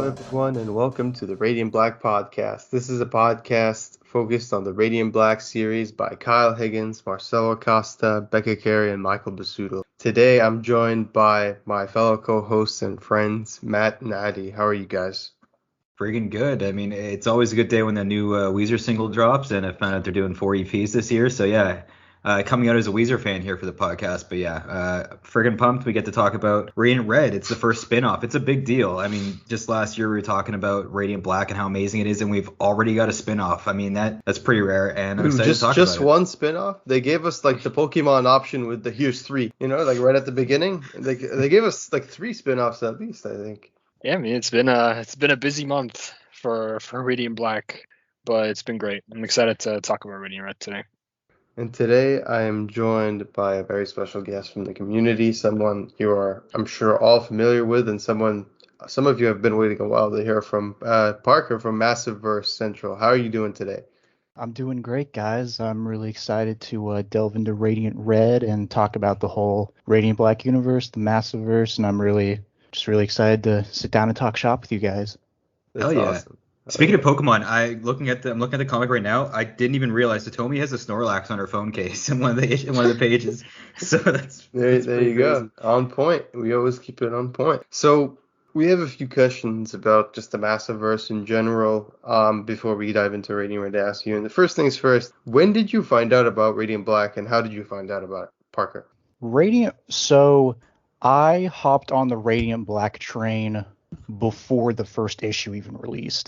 everyone, and welcome to the Radiant Black podcast. This is a podcast focused on the Radiant Black series by Kyle Higgins, Marcelo Acosta, Becca Carey, and Michael Basuto. Today, I'm joined by my fellow co-hosts and friends, Matt and Addy. How are you guys? Friggin' good. I mean, it's always a good day when the new Weezer single drops, and I found out they're doing 4 EPs this year. So yeah, coming out as a Weezer fan here for the podcast. But yeah, friggin' pumped. We get to talk about Radiant Red. It's the first spinoff. It's a big deal. I mean, just last year we were talking about Radiant Black and how amazing it is, and we've already got a spinoff. I mean, that's pretty rare, and I'm excited to talk Just about one spinoff? They gave us like the Pokemon option with the here's 3, like right at the beginning. They gave us like 3 spinoffs at least, I think. Yeah, I mean it's been a busy month for Radiant Black, but it's been great. I'm excited to talk about Radiant Red today. And today I am joined by a very special guest from the community, someone you are, I'm sure, all familiar with, and some of you have been waiting a while to hear from, Parker from Massiveverse Central. How are you doing today? I'm doing great, guys. I'm really excited to delve into Radiant Red and talk about the whole Radiant Black universe, the Massiveverse, and I'm really excited to sit down and talk shop with you guys. That's Hell yeah. awesome. Speaking of Pokemon, I'm looking at the comic right now. I didn't even realize Hitomi has a Snorlax on her phone case in one of the pages. So that's There pretty you go. crazy. On point. We always keep it on point. So we have a few questions about just the Massiveverse in general before we dive into Radiant Red to ask you. And the first things first, when did you find out about Radiant Black and how did you find out about it, Parker? So I hopped on the Radiant Black train before the first issue even released.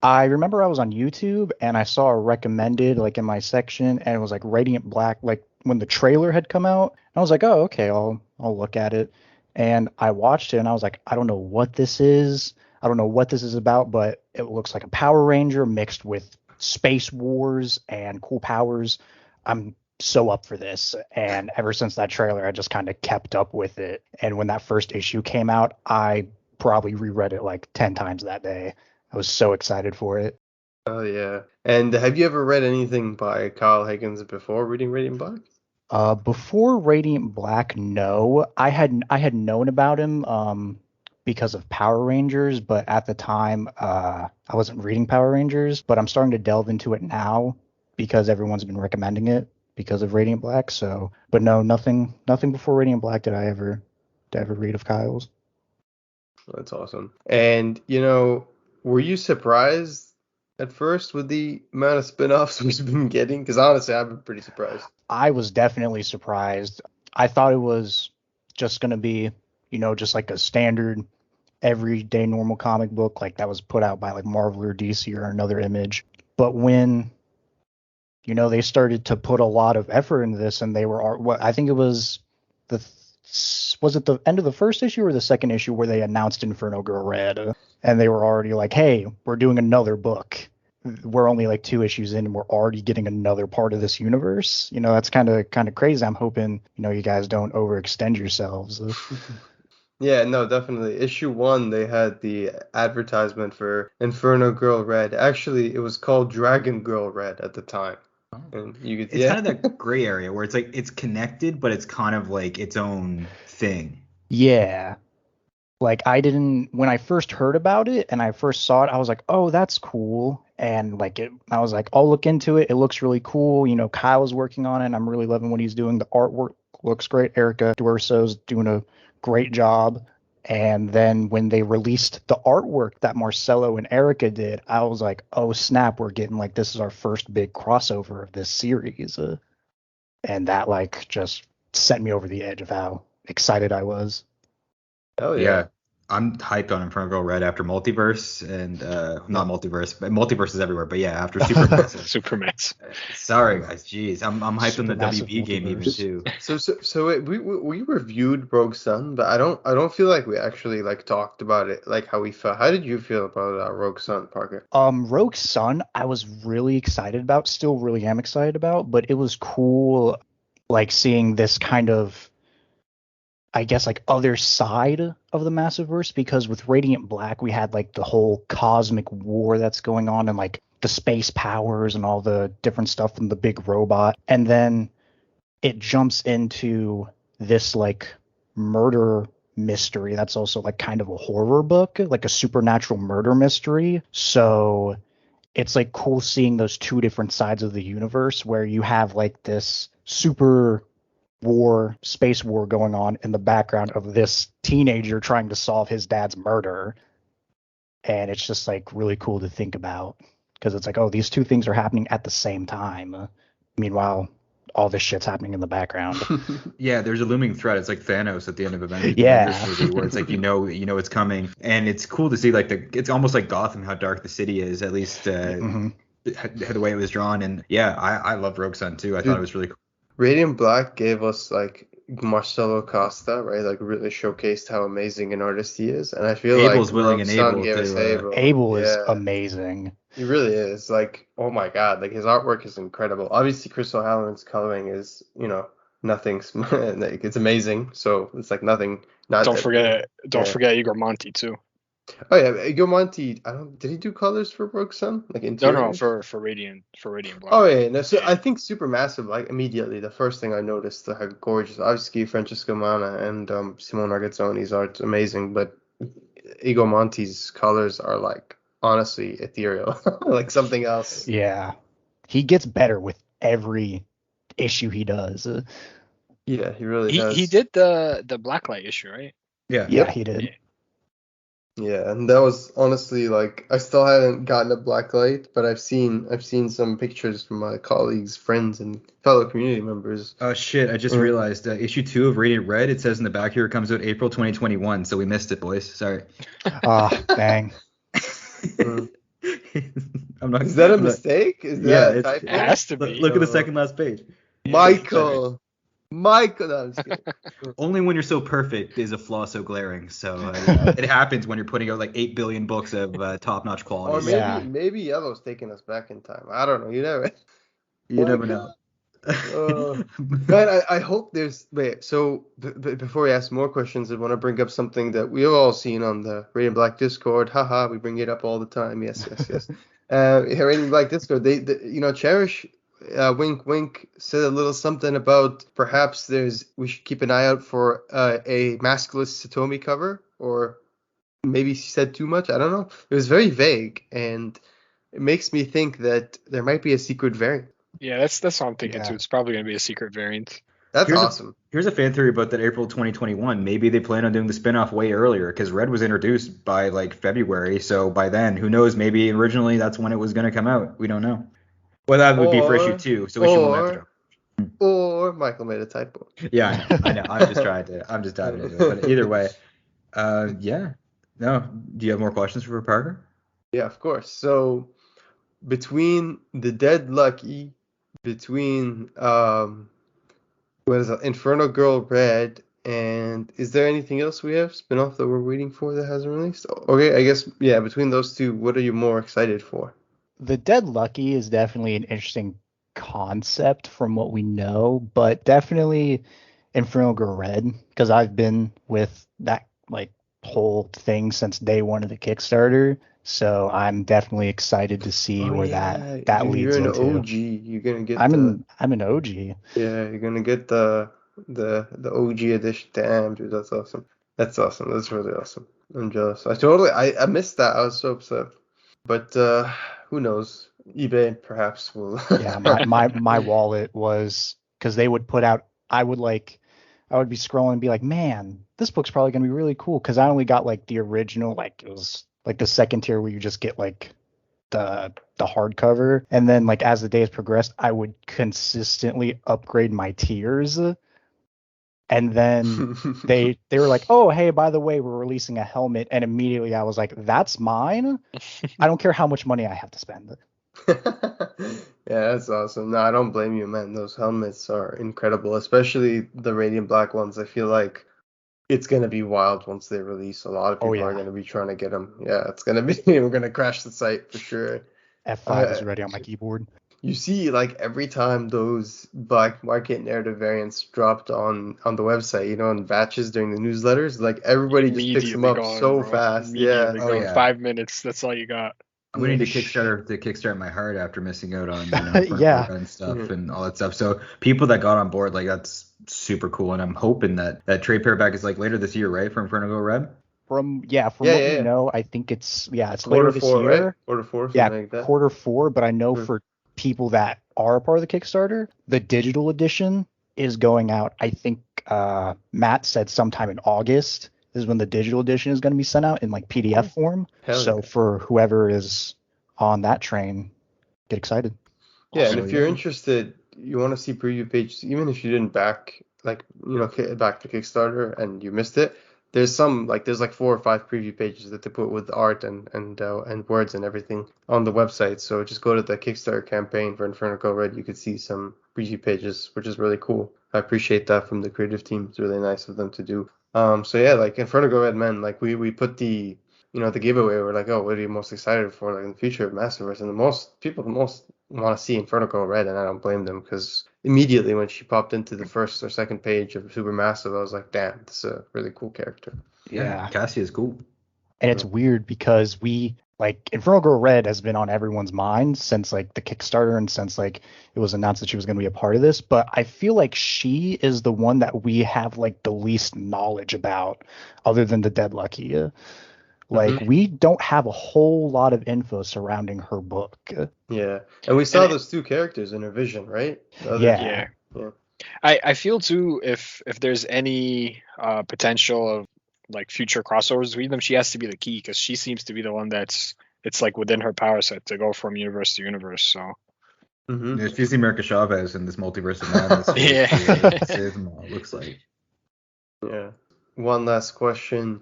I remember I was on YouTube and I saw a recommended like in my section, and it was like Radiant Black, like when the trailer had come out. I was like, oh, okay, I'll look at it. And I watched it and I was like, I don't know what this is. I don't know what this is about, but it looks like a Power Ranger mixed with Space Wars and cool powers. I'm so up for this. And ever since that trailer, I just kind of kept up with it. And when that first issue came out, I probably reread it like 10 times that day. I was so excited for it. Oh, yeah. And have you ever read anything by Kyle Higgins before reading Radiant Black? Before Radiant Black, no. I had known about him because of Power Rangers, but at the time I wasn't reading Power Rangers, but I'm starting to delve into it now because everyone's been recommending it because of Radiant Black. So, but no, nothing before Radiant Black did I ever read of Kyle's. That's awesome. And, were you surprised at first with the amount of spin-offs we've been getting? Because honestly, I've been pretty surprised. I was definitely surprised. I thought it was just going to be, just like a standard everyday normal comic book like that was put out by like Marvel or DC or another Image. But when, they started to put a lot of effort into this, and they were, I think it was it the end of the first issue or the second issue where they announced Inferno Girl Red, and they were already like, hey, we're doing another book. We're only like 2 issues in and we're already getting another part of this universe. That's kind of crazy. I'm hoping, you guys don't overextend yourselves. Yeah, no, definitely. Issue 1, they had the advertisement for Inferno Girl Red. Actually, it was called Dragon Girl Red at the time. And It's kind of that gray area where it's like it's connected, but it's kind of like its own thing. Yeah. Like when I first heard about it and I first saw it, I was like, oh, that's cool. And I was like, I'll look into it. It looks really cool. Kyle's working on it and I'm really loving what he's doing. The artwork looks great. Erica Duerso's doing a great job. And then when they released the artwork that Marcelo and Erica did, I was like, oh, snap, we're getting this is our first big crossover of this series. And that just sent me over the edge of how excited I was. Oh, Yeah. I'm hyped on Inferno Girl Red after Multiverse and not Multiverse, but Multiverse is everywhere. But yeah, after Supermassive. Supermax. Sorry guys, jeez, I'm hyped on the WB game even too. So we reviewed Rogue Sun, but I don't feel like we actually talked about it, how we felt. How did you feel about Rogue Sun, Parker? Rogue Sun, I was really excited about, still really am excited about, but it was cool seeing this kind of, I guess, other side of the Massiveverse, because with Radiant Black we had the whole cosmic war that's going on and the space powers and all the different stuff from the big robot, and then it jumps into this murder mystery that's also like kind of a horror book, like a supernatural murder mystery. So it's like cool seeing those two different sides of the universe where you have like this super space war going on in the background of this teenager trying to solve his dad's murder. And it's just like really cool to think about because it's like, oh, these two things are happening at the same time. Meanwhile, all this shit's happening in the background. Yeah, there's a looming threat. It's like Thanos at the end of Avengers Yeah. movie, where it's like you know it's coming, and it's cool to see like it's almost like Gotham, how dark the city is, at least Mhm. the way it was drawn. And yeah, I love Rogue Sun too. I thought Dude, it was really cool. Radiant Black gave us like Marcelo Costa, right? Like really showcased how amazing an artist he is, and I feel Abel's like willing Rogue and Sun able gave us to. Abel. Abel is Yeah, amazing. he really is. Like, oh my God, like his artwork is incredible. Obviously, Crystal Halloran's coloring is, nothing. Like it's amazing. So it's like nothing. Not Don't that, forget yeah. Igor Monti too. Oh yeah, Igor Monti. Did he do colors for Rogue Sun? Like No, interiors? for Radiant Black. Oh yeah, no, so Yeah. I think Supermassive, like immediately, the first thing I noticed, how gorgeous. Obviously, Francesco Mana and Simone Ragazzoni's art's amazing, but Igor Monti's colors are like honestly ethereal, like something else. Yeah. He gets better with every issue he does. Yeah, he really He does. did the Blacklight issue, right? Yeah. Yeah, Yep. he did. Yeah, and that was honestly like I still haven't gotten a Blacklight, but I've seen some pictures from my colleagues, friends, and fellow community members. Oh shit! I just realized issue 2 of Radiant Red. It says in the back here it comes out April 2021, so we missed it, boys. Sorry. Ah, dang. I'm not. Is that a I'm not- mistake? Is Yeah, that a it's- typo? It has to be. Look at the second last page. Michael. No, I'm just kidding. Only when you're so perfect is a flaw so glaring. So yeah, it happens when you're putting out like 8 billion books of top-notch Or quality. maybe Yeah. maybe Yellow's taking us back in time. I don't know. You never. You never know. Man, I hope there's. Wait, so before we ask more questions, I want to bring up something that we've all seen on the Radiant Black Discord. Haha, we bring it up all the time. Yes. Radiant Black Discord. They Cherish. Wink, wink. Said a little something about perhaps we should keep an eye out for a maskless Satomi cover, or maybe she said too much. I don't know. It was very vague, and it makes me think that there might be a secret variant. Yeah, that's what I'm thinking Yeah. too. It's probably gonna be a secret variant. That's Here's awesome. Here's a fan theory about that April 2021. Maybe they plan on doing the spinoff way earlier because Red was introduced by like February. So by then, who knows? Maybe originally that's when it was going to come out. We don't know. Well, that would be for issue 2. So issue 1 would have to drop. Or Michael made a typo. Yeah, I know. I'm just diving into it. But either way, yeah. No. Do you have more questions for Parker? Yeah, of course. So between the Dead Lucky, between what is it, Inferno Girl Red, and is there anything else we have spin-off that we're waiting for that hasn't released? Okay, I guess yeah. Between those two, what are you more excited for? The Dead Lucky is definitely an interesting concept from what we know, but definitely Infernal Girl Red, because I've been with that like whole thing since day one of the Kickstarter. So I'm definitely excited to see where that leads You're an into. OG. You're gonna get I'm an OG. Yeah, you're gonna get the OG edition. Damn, dude, that's awesome. That's awesome. That's really awesome. I'm jealous. I missed that. I was so upset. But who knows? eBay perhaps will. Yeah, my wallet was because they would put out. I would be scrolling and be like, man, this book's probably gonna be really cool because I only got like the original, like it was like the second tier where you just get like the hardcover, and then like as the days progressed, I would consistently upgrade my tiers, and then they were like, oh hey, by the way, we're releasing a helmet, and immediately I was like, that's mine. I don't care how much money I have to spend. Yeah, that's awesome. No, I don't blame you, man. Those helmets are incredible, especially the Radiant Black ones. I feel like it's gonna be wild once they release. A lot of people are gonna be trying to get them. Yeah, it's gonna be. We're gonna crash the site for sure. F5 is ready on my keyboard. You see, like every time those black market narrative variants dropped on the website, in batches during the newsletters, like everybody just picks them up so fast. Yeah. Oh, yeah. 5 minutes. That's all you got. I'm going to kickstart my heart after missing out on Yeah. and stuff and all that stuff. So people that got on board, like that's super cool, and I'm hoping that trade paperback is like later this year, right, for Inferno Go Red. From what Yeah, we yeah. know, I think it's later Quarter this 4, year. right? Quarter 4, Yeah, something like that. quarter 4. But I know Hmm. for people that are a part of the Kickstarter, the digital edition is going out. I think Matt said sometime in August is when the digital edition is going to be sent out in like PDF form. Hell So yeah. for whoever is on that train, get excited. Yeah, and Oh, if you're yeah. interested, you want to see preview pages, even if you didn't back back the Kickstarter and you missed it, there's like 4 or 5 preview pages that they put with art and words and everything on the website. So just go to the Kickstarter campaign for Inferno Go Red. You could see some preview pages, which is really cool. I appreciate that from the creative team. It's really nice of them to do. So yeah, like Inferno Go Red, man, like we put the the giveaway. We're like, oh, what are you most excited for, like in the future of Masterverse? And the most want to see Inferno Go Red, and I don't blame them, because immediately when she popped into the first or second page of Supermassive, I was like, damn, this is a really cool character. Yeah. Cassie is cool. And it's weird because Inferno Girl Red has been on everyone's mind since like the Kickstarter and since like it was announced that she was going to be a part of this. But I feel like she is the one that we have like the least knowledge about, other than the Dead Lucky. Like we don't have a whole lot of info surrounding her book. Yeah, and we saw And those 2 characters in her vision, right? The other Yeah. two. Yeah. I feel too, if there's any potential of like future crossovers between them, she has to be the key, because she seems to be the one it's like within her power set to go from universe to universe. So Mm-hmm. If you see America Chavez in this multiverse of madness, Yeah. it looks like. Yeah. One last question.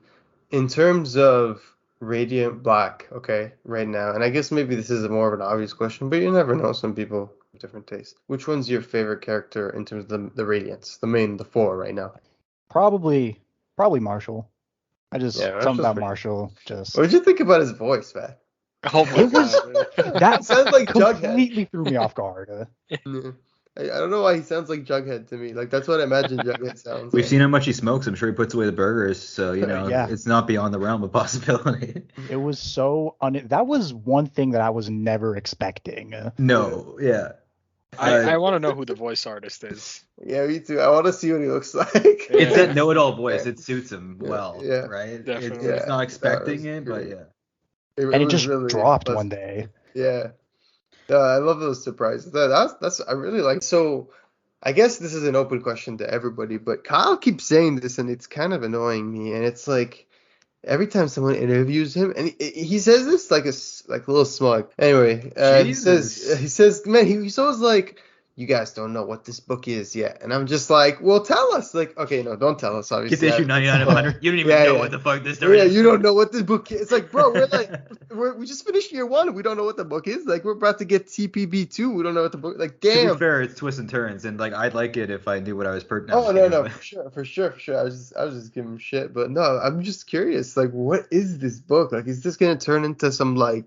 In terms of Radiant Black, okay, right now, and I guess maybe this is more of an obvious question, but you never know, some people have different tastes. Which one's your favorite character in terms of the Radiants, the 4 right now? Probably Marshall. Yeah, Something Marshall's about for sure. Marshall just What did you think about his voice, man? oh my It was- god, that sounds like Jughead. completely threw me off guard. Yeah. I don't know why he sounds like Jughead to me. Like, that's what I imagine Jughead sounds We've like. seen how much he smokes. I'm sure he puts away the burgers, so Yeah. it's not beyond the realm of possibility. It was so that was one thing that I was never expecting. No, yeah. I want to know who the voice artist is. Yeah, me too. I want to see what he looks like. It's Yeah. that know-it-all voice. Yeah. It suits him Yeah, well, yeah. right? Definitely. It's not Yeah, expecting that it, was but great. yeah. And it was just really dropped pleasant. one day. Yeah. I love those surprises. That's I really like. So I guess this is an open question to everybody, but Kyle keeps saying this, and it's kind of annoying me. And it's like every time someone interviews him, and he says this like a little smug. Anyway, Jesus. he says, man, he's always like, you guys don't know what this book is yet, and I'm just like, well, tell us. Like, okay, no, don't tell us. Get Obviously, to issue 99 of 100. You don't even know what the fuck this story Yeah, is. you don't know what this book is. It's like, bro, we just finished year 1. We don't know what the book is. Like, we're about to get TPB 2. We don't know what the book. Like, To damn. be fair, it's twists and turns, and like I'd like it if I knew what I was pertinent. Oh no, for sure. I was just giving him shit, but no, I'm just curious. Like, what is this book? Like, is this gonna turn into some like?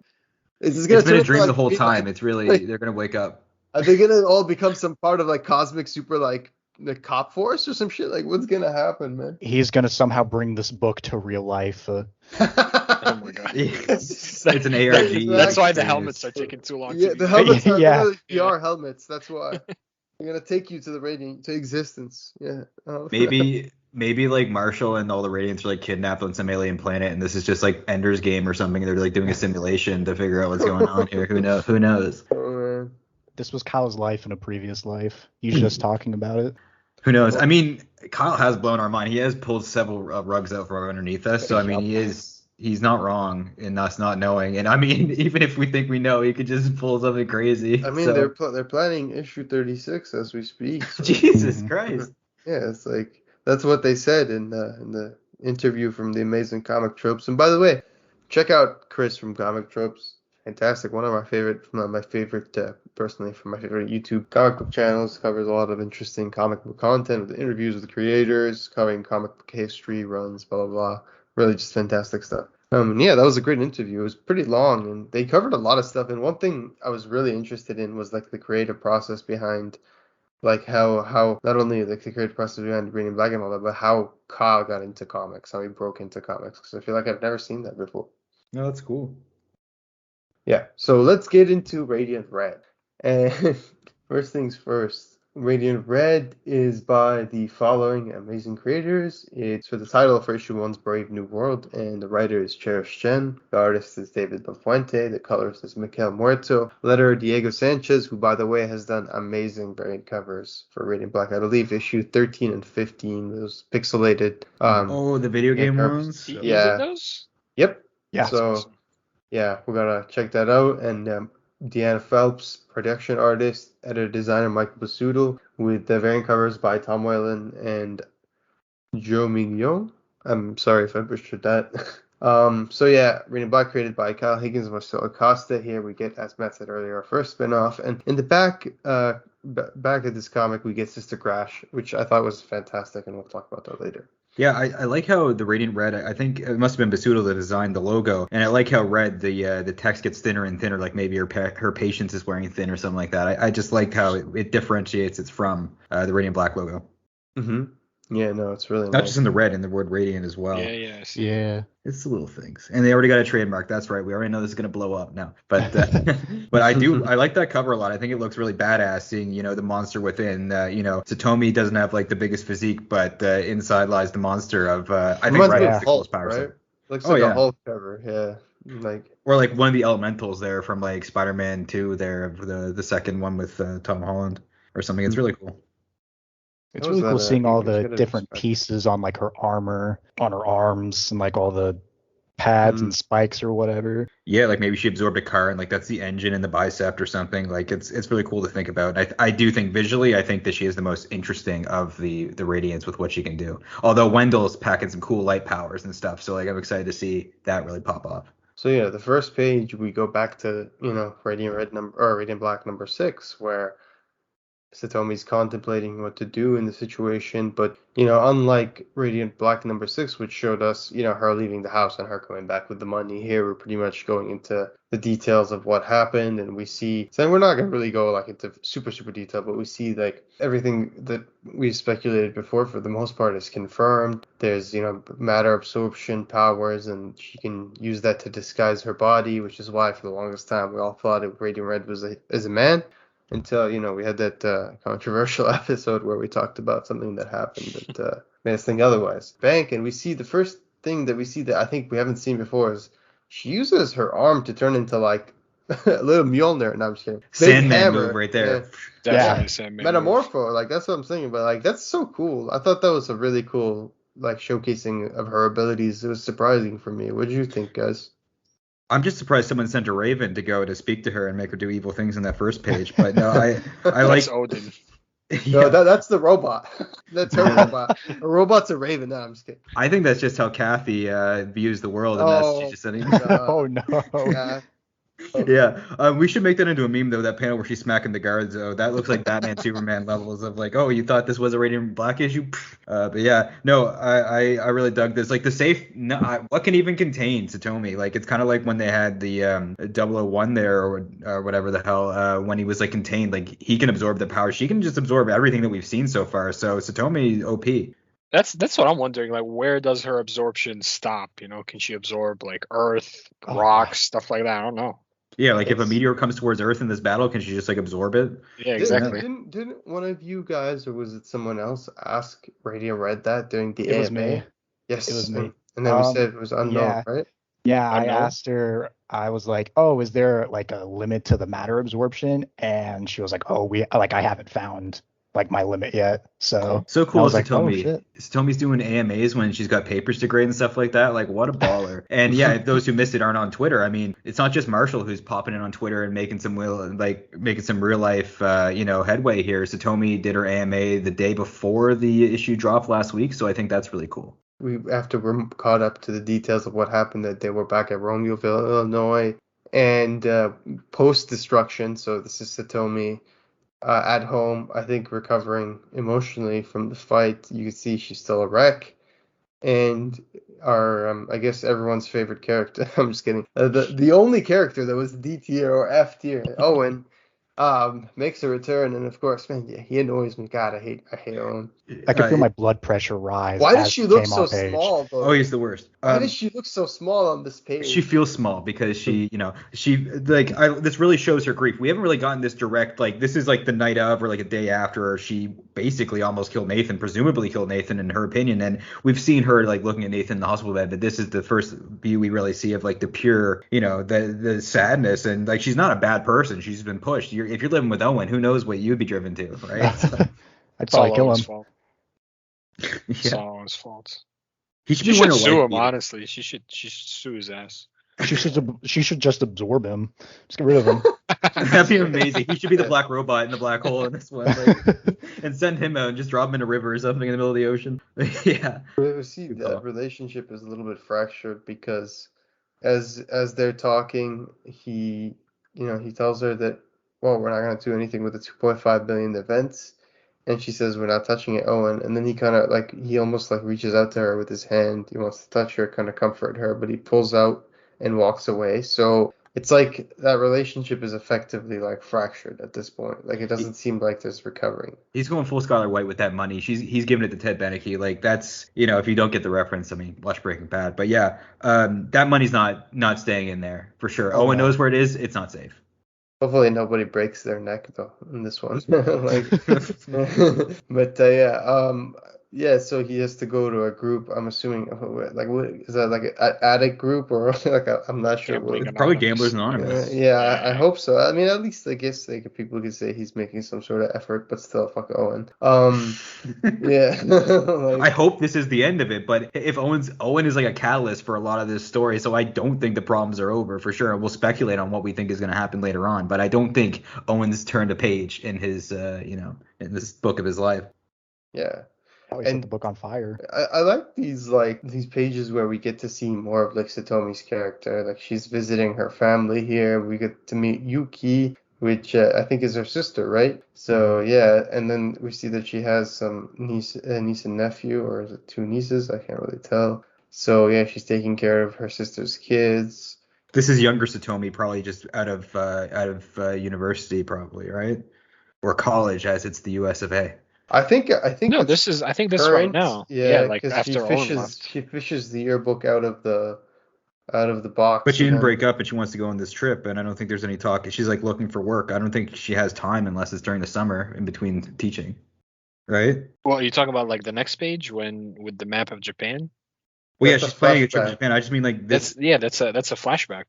Is this gonna It's been turn a dream into, the whole like, time. It's really like, they're gonna wake up. are they gonna all become some part of like cosmic super like the cop force or some shit? Like, what's gonna happen, man? He's gonna somehow bring this book to real life. Oh my god. It's an ARG. That's why the series. helmets are taking too long. Yeah, to be the made. helmets are Yeah. literally VR helmets. That's why. They're gonna take you to the radiant to existence. Yeah. Maybe like Marshall and all the Radiants are like kidnapped on some alien planet, and this is just like Ender's Game or something. They're like doing a simulation to figure out what's going on here. Who knows? Oh man. This was Kyle's life in a previous life. He's just talking about it. Who knows? I mean, Kyle has blown our mind. He has pulled several rugs out from underneath us. So I mean, he's not wrong in us not knowing. And I mean, even if we think we know, he could just pull something crazy. I mean, so. they're planning issue 36 as we speak. So. Jesus Christ. Yeah, it's like that's what they said in the interview from the Amazing Comic Tropes. And by the way, check out Chris from Comic Tropes. Fantastic. One of my favorite, personally, from my favorite YouTube comic book channels. Covers a lot of interesting comic book content with interviews with the creators, covering comic book history, runs, blah, blah, blah. Really just fantastic stuff. Yeah, that was a great interview. It was pretty long, and they covered a lot of stuff. And one thing I was really interested in was like the creative process behind, like how not only like the creative process behind Green and Black and all that, but how Kyle got into comics, how he broke into comics. Because I feel like I've never seen that before. No, that's cool. Yeah, so let's get into Radiant Red. And first things first, Radiant Red is by the following amazing creators. It's for the title for issue 1's Brave New World, and the writer is Cherish Chen. The artist is David Lafuente. The colorist is Mikel Muerto. Letterer Diego Sanchez, who, by the way, has done amazing variant covers for Radiant Black. I believe issue 13 and 15, those pixelated. The video game covers. ones? He Yeah. did those? Yep. Yeah. So, Awesome. yeah, we're gonna check that out. And Deanna Phelps, production artist, editor designer Michael Basuto, with the variant covers by Tom Whalen and Joe Mignon. I'm sorry if I butchered that. So yeah, Radiant Black created by Kyle Higgins and Marcelo Acosta. Here we get, as Matt said earlier, our first spin-off. And in the back of this comic, we get Sister Crash, which I thought was fantastic, and we'll talk about that later. Yeah, I like how the Radiant Red, I think it must have been Basuto that designed the logo, and I like how red the text gets thinner and thinner, like maybe her patience is wearing thin or something like that. I just like how it differentiates it from the Radiant Black logo. Mm-hmm. Yeah, no, it's really Not nice. just in the red, in the word Radiant as well. Yeah, I see. Yeah. It's the little things, and they already got a trademark. That's right. We already know this is gonna blow up now. But but I like that cover a lot. I think it looks really badass. Seeing the monster within. Satomi doesn't have like the biggest physique, but inside lies the monster of I think Reminds me Red of has the coolest Hulk, power right? set. Looks Oh, like yeah. a Hulk cover, yeah. Like, Or like one of the elementals there from like Spider-Man 2 there, of the second one with Tom Holland or something. It's really cool. It's What was really cool that, seeing all English? the Get a different respect. pieces on like her armor, on her arms, and like all the pads and spikes or whatever. Yeah, like maybe she absorbed a car and like that's the engine in the bicep or something. Like it's really cool to think about. I do think visually, I think that she is the most interesting of the Radiants with what she can do. Although Wendell's packing some cool light powers and stuff, so like I'm excited to see that really pop off. So yeah, the first page we go back to, Radiant Black number 6, where Satomi's contemplating what to do in the situation, but unlike Radiant Black number 6, which showed us, her leaving the house and her coming back with the money, here we're pretty much going into the details of what happened, and we see, so we're not gonna really go like into super detail, but we see like everything that we speculated before for the most part is confirmed. There's matter absorption powers, and she can use that to disguise her body, which is why for the longest time we all thought Radiant Red was a man. Until we had that controversial episode where we talked about something that happened that made us think otherwise. Bank, and we see the first thing that we see that I think we haven't seen before is she uses her arm to turn into like a little Mjolnir. No, I'm just kidding. Big Sandman hammer. move right there. Definitely Yeah. Sandman move. Metamorpho, like that's what I'm saying. But like that's so cool. I thought that was a really cool like showcasing of her abilities. It was surprising for me. What did you think, guys? I'm just surprised someone sent a Raven to go to speak to her and make her do evil things in that first page. But no, I like. That's Odin. No, that's the robot. That's her robot. A robot's a raven. No, I'm just kidding. I think that's just how Kathy views the world, and that's she's just saying. Oh no. Yeah. Yeah, we should make that into a meme though. That panel where she's smacking the guards. Oh, that looks like Batman Superman levels of like, oh, you thought this was a Radiant Black issue? But yeah, no, I really dug this. Like the safe, what can even contain Satomi? Like it's kind of like when they had the 001 there or whatever the hell when he was like contained. Like he can absorb the power. She can just absorb everything that we've seen so far. So Satomi OP. That's what I'm wondering. Like, where does her absorption stop? Can she absorb like earth, Oh. rocks, stuff like that? I don't know. Yeah, like if a meteor comes towards Earth in this battle, can she just like absorb it? Yeah, exactly. Didn't one of you guys, or was it someone else, ask Radiant Red that during the It was AMA? me. Yes, It was me. And then we said it was unknown, yeah. right? Yeah, I Unknown? asked her, I was like, oh, is there like a limit to the matter absorption? And she was like, oh, I haven't found like my limit yet. So So I cool was is like, oh Satomi. shit. Satomi's doing AMAs when she's got papers to grade and stuff like that. Like, what a baller. And yeah, if those who missed it aren't on Twitter, I mean, it's not just Marshall who's popping in on Twitter and making some real life, headway here. Satomi did her AMA the day before the issue dropped last week. So I think that's really cool. After we're caught up to the details of what happened, that they were back at Romeoville, Illinois, and post-destruction. So this is Satomi at home, I think, recovering emotionally from the fight. You can see she's still a wreck. And our, I guess everyone's favorite character, I'm just kidding, the only character that was D tier or F tier, Owen, makes a return, and of course, man, yeah, he annoys me. God, I hate Owen. I could feel my blood pressure rise Why does as she he look came so on page. small, though? Oh, he's the worst. Why does she look so small on this page? She feels small because she, this really shows her grief. We haven't really gotten this direct, like, this is like the night of or like a day after, or she basically almost killed Nathan, presumably killed Nathan in her opinion. And we've seen her like looking at Nathan in the hospital bed, but this is the first view we really see of like the pure, the sadness. And like, she's not a bad person. She's been pushed. If you're living with Owen, who knows what you'd be driven to, right? So, I'd It's all probably kill Owen's him. fault. It's yeah. all Owen's fault. He should She be should wearing a sue wife him, beater. honestly. She should sue his ass. She should just absorb him. Just get rid of him. That'd be amazing. He should be the black robot in the black hole in this one, and send him out and just drop him in a river or something in the middle of the ocean. Yeah. We see Good that call. relationship is a little bit fractured because as they're talking, he tells her that, well, we're not going to do anything with the 2.5 billion events, and she says we're not touching it, Owen. And then he kind of like he almost like reaches out to her with his hand. He wants to touch her, kind of comfort her, but he pulls out and walks away. So it's like that relationship is effectively like fractured at this point. Like it doesn't seem like there's recovering. He's going full Skylar White with that money. He's giving it to Ted Beneke. Like that's if you don't get the reference, I mean, watch Breaking Bad. But yeah, that money's not staying in there for sure. Oh, Owen no. knows where it is. It's not safe. Hopefully nobody breaks their neck though in this one. Like, but yeah. So he has to go to a group. I'm assuming like what is that, like an addict group or like I'm not sure. Gambling It's probably Anonymous. Gamblers Anonymous. Yeah, I hope so. I mean, at least I guess people could say he's making some sort of effort, but still, fuck Owen. Yeah. Like, I hope this is the end of it, but if Owen is like a catalyst for a lot of this story, so I don't think the problems are over for sure. We'll speculate on what we think is going to happen later on, but I don't think Owen's turned a page in his in this book of his life. yeah. Probably set And- the book on fire. I like these pages where we get to see more of like Satomi's character. Like she's visiting her family here. We get to meet Yuki, which I think is her sister, right? So yeah, and then we see that she has some niece and nephew, or is it two nieces? I can't really tell. So yeah, she's taking care of her sister's kids. This is younger Satomi, probably just out of university, probably, right? Or college, as it's the US of A. I think No, it's I think this is current. right now. Yeah, like 'cause after Owen left. she fishes the yearbook out of the box. But she and didn't then- break up, and she wants to go on this trip, and I don't think there's any talk. She's like looking for work. I don't think she has time unless it's during the summer in between teaching, right? Well, you talk about like the next page with the map of Japan. Well, yeah, That's a she's planning a trip to flashback. Japan. I just mean like this, That's a flashback.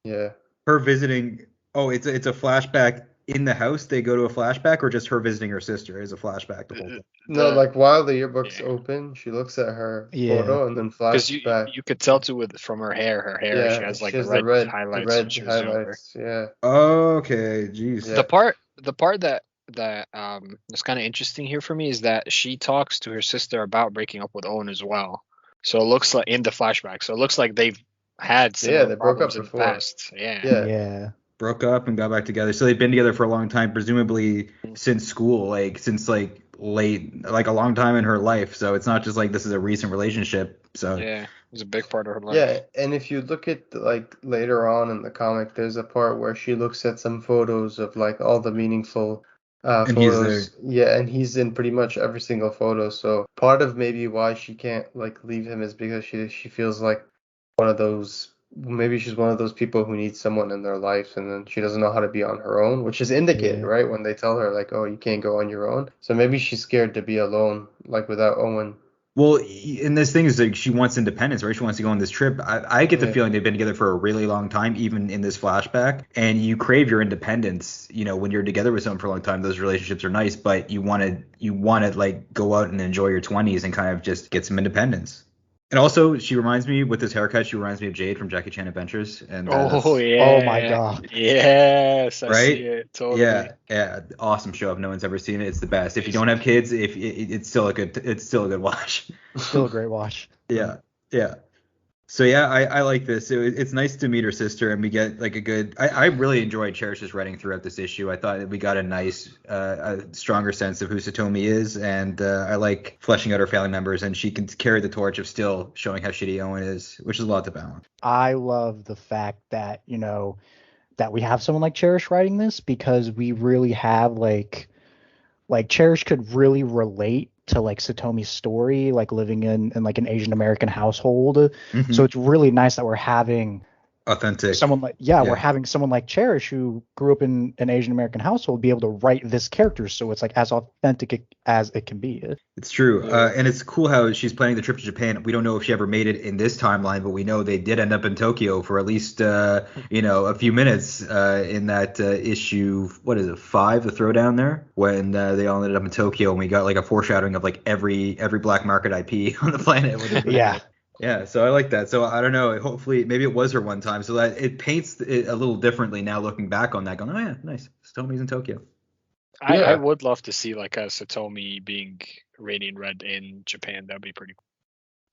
Yeah. her visiting. Oh, it's a flashback in the house. They go to a flashback, or just her visiting her sister is a flashback the whole time. No, The- like while the yearbook's yeah. open, she looks at her Yeah. photo and then Because flashes back. you could tell too from her hair. Yeah, She has like she has the red highlights. the when red she was younger. highlights. Yeah. Okay, jeez. Yeah. The part that is kind of interesting here for me is that she talks to her sister about breaking up with Owen as well. So it looks like in the flashback. So it looks like they've had similar they broke up problems in before. the past. Yeah. Yeah. Yeah. Broke up and got back together. So they've been together for a long time, presumably since school, like since like late, like a long time in her life. So it's not just like this is a recent relationship. So Yeah, it was a big part of her life. Yeah, and if you look at like later on in the comic, there's a part where she looks at some photos of like all the meaningful And he's photos. Yeah, and he's in pretty much every single photo. So part of maybe why she can't like leave him is because she feels like one of those. Maybe she's one of those people who needs someone in their life, and then she doesn't know how to be on her own, which is indicated, Yeah. right? When they tell her like, "Oh, you can't go on your own." So maybe she's scared to be alone, like without Owen. well, and this thing is like she wants independence, right? She wants to go on this trip. I get the Yeah. feeling they've been together for a really long time, even in this flashback. And you crave your independence, when you're together with someone for a long time. Those relationships are nice, but you want to like go out and enjoy your 20s and kind of just get some independence. And also, she reminds me with this haircut. She reminds me of Jade from Jackie Chan Adventures. And Oh that's- yeah. Oh my god. Yes, I Right? see it totally. yeah, awesome show. If no one's ever seen it, it's the best. If you don't have kids, it's still a good watch. Still a great watch. Yeah. So yeah, I like this. It's nice to meet her sister, and we get like a good. I really enjoyed Cherish's writing throughout this issue. I thought that we got a nice, a stronger sense of who Satomi is, and I like fleshing out her family members, and she can carry the torch of still showing how shitty Owen is, which is a lot to balance. I love the fact that, that we have someone like Cherish writing this, because we really have like Cherish could really relate to like Satomi's story, like living in like an Asian American household. So it's really nice that we're having Authentic. someone like we're having someone like Cherish who grew up in an Asian American household be able to write this character, so it's like as authentic as it can be. It's true. Yeah. And it's cool how she's planning the trip to Japan. We don't know if she ever made it in this timeline, but we know they did end up in Tokyo for at least a few minutes in that issue. What is it, 5, the throwdown there, when they all ended up in Tokyo, and we got like a foreshadowing of like every black market IP on the planet. Yeah. Yeah, so I like that. So I don't know. Hopefully, maybe it was her one time, so that it paints it a little differently now looking back on that. Going, oh yeah, nice. Satomi's in Tokyo. I would love to see like a Satomi being Radiant Red in Japan. That'd be pretty cool.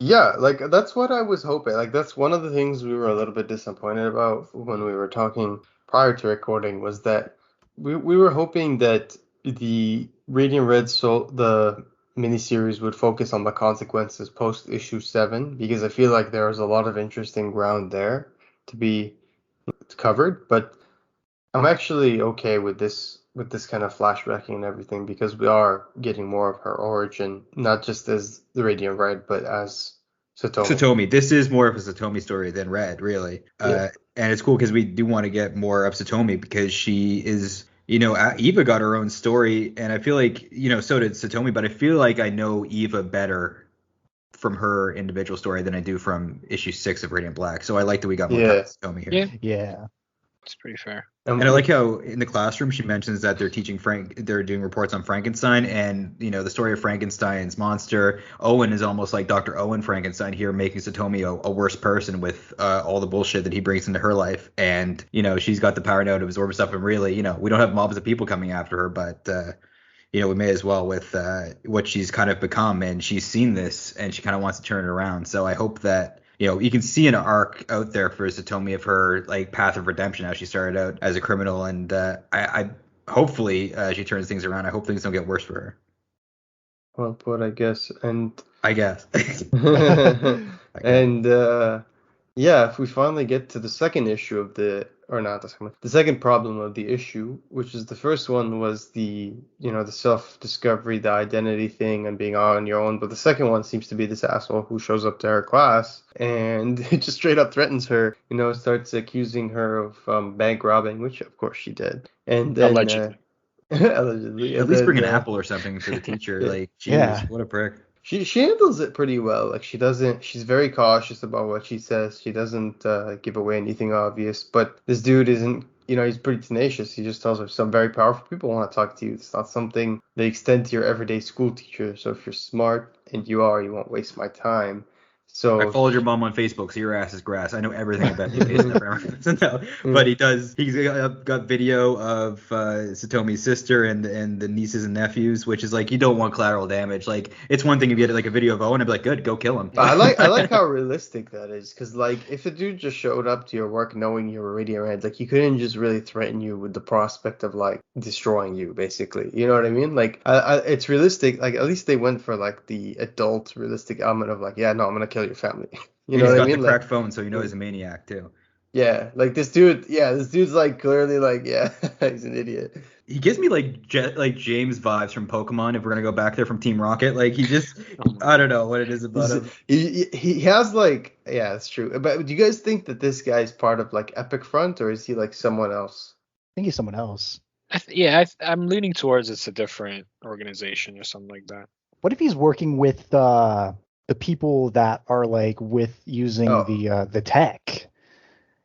Yeah, like that's what I was hoping. Like that's one of the things we were a little bit disappointed about when we were talking prior to recording, was that we were hoping that the Radiant Red Soul, the miniseries, would focus on the consequences post issue 7, because I feel like there was a lot of interesting ground there to be covered. But I'm actually okay with this kind of flashbacking and everything, because we are getting more of her origin, not just as the Radiant Red, but as Satomi. Satomi. This is more of a Satomi story than Red, really. Yeah. And it's cool because we do want to get more of Satomi, because she is, Eva got her own story, and I feel like, so did Satomi, but I feel like I know Eva better from her individual story than I do from issue 6 of Radiant Black. So I like that we got more time with Satomi here. Yeah. It's pretty fair. And I like how in the classroom she mentions that they're teaching they're doing reports on Frankenstein, and the story of Frankenstein's monster. Owen is almost like Dr. Owen Frankenstein here, making Satomi a worse person with all the bullshit that he brings into her life. And she's got the power now to absorb stuff, and really, we don't have mobs of people coming after her, but we may as well with what she's kind of become, and she's seen this and she kind of wants to turn it around. So I hope that you can see an arc out there for Satomi of her like path of redemption, how she started out as a criminal, and I hopefully she turns things around. I hope things don't get worse for her. Well put, I guess. And I guess. and if we finally get to the second issue of the second problem of the issue, which is the first one was the the self-discovery, the identity thing, and being on your own. But the second one seems to be this asshole who shows up to her class and it just straight up threatens her, starts accusing her of bank robbing, which of course she did. And then Allegedly. allegedly. At least bring an apple or something for the teacher. Like, jeez, what a prick. She handles it pretty well. Like she's very cautious about what she says. She doesn't give away anything obvious. But this dude isn't, he's pretty tenacious. He just tells her some very powerful people want to talk to you. It's not something they extend to your everyday school teacher. So if you're smart, and you won't waste my time. So I followed your mom on Facebook, so your ass is grass. I know everything about you. No, but he does. He's got video of Satomi's sister and the nieces and nephews, which is like, you don't want collateral damage. Like, it's one thing if you get like a video of Owen, I'd be like, good, go kill him. I like how realistic that is, because like if a dude just showed up to your work knowing you were Radiant Red, like he couldn't just really threaten you with the prospect of like destroying you, basically. You know what I mean? Like it's realistic. Like at least they went for like the adult realistic element of like, yeah, no, I'm gonna kill your family. You know what I mean? He's got the cracked phone, so he's a maniac too. Yeah, like this dude's like clearly like, yeah, he's an idiot. He gives me like James vibes from Pokemon, if we're gonna go back there, from Team Rocket. Like he just, I don't know what it is about him. He has like, yeah, it's true. But do you guys think that this guy's part of like Epic Front, or is he like someone else? I think he's someone else. I'm leaning towards it's a different organization or something like that. What if he's working with the people that are like with using the tech,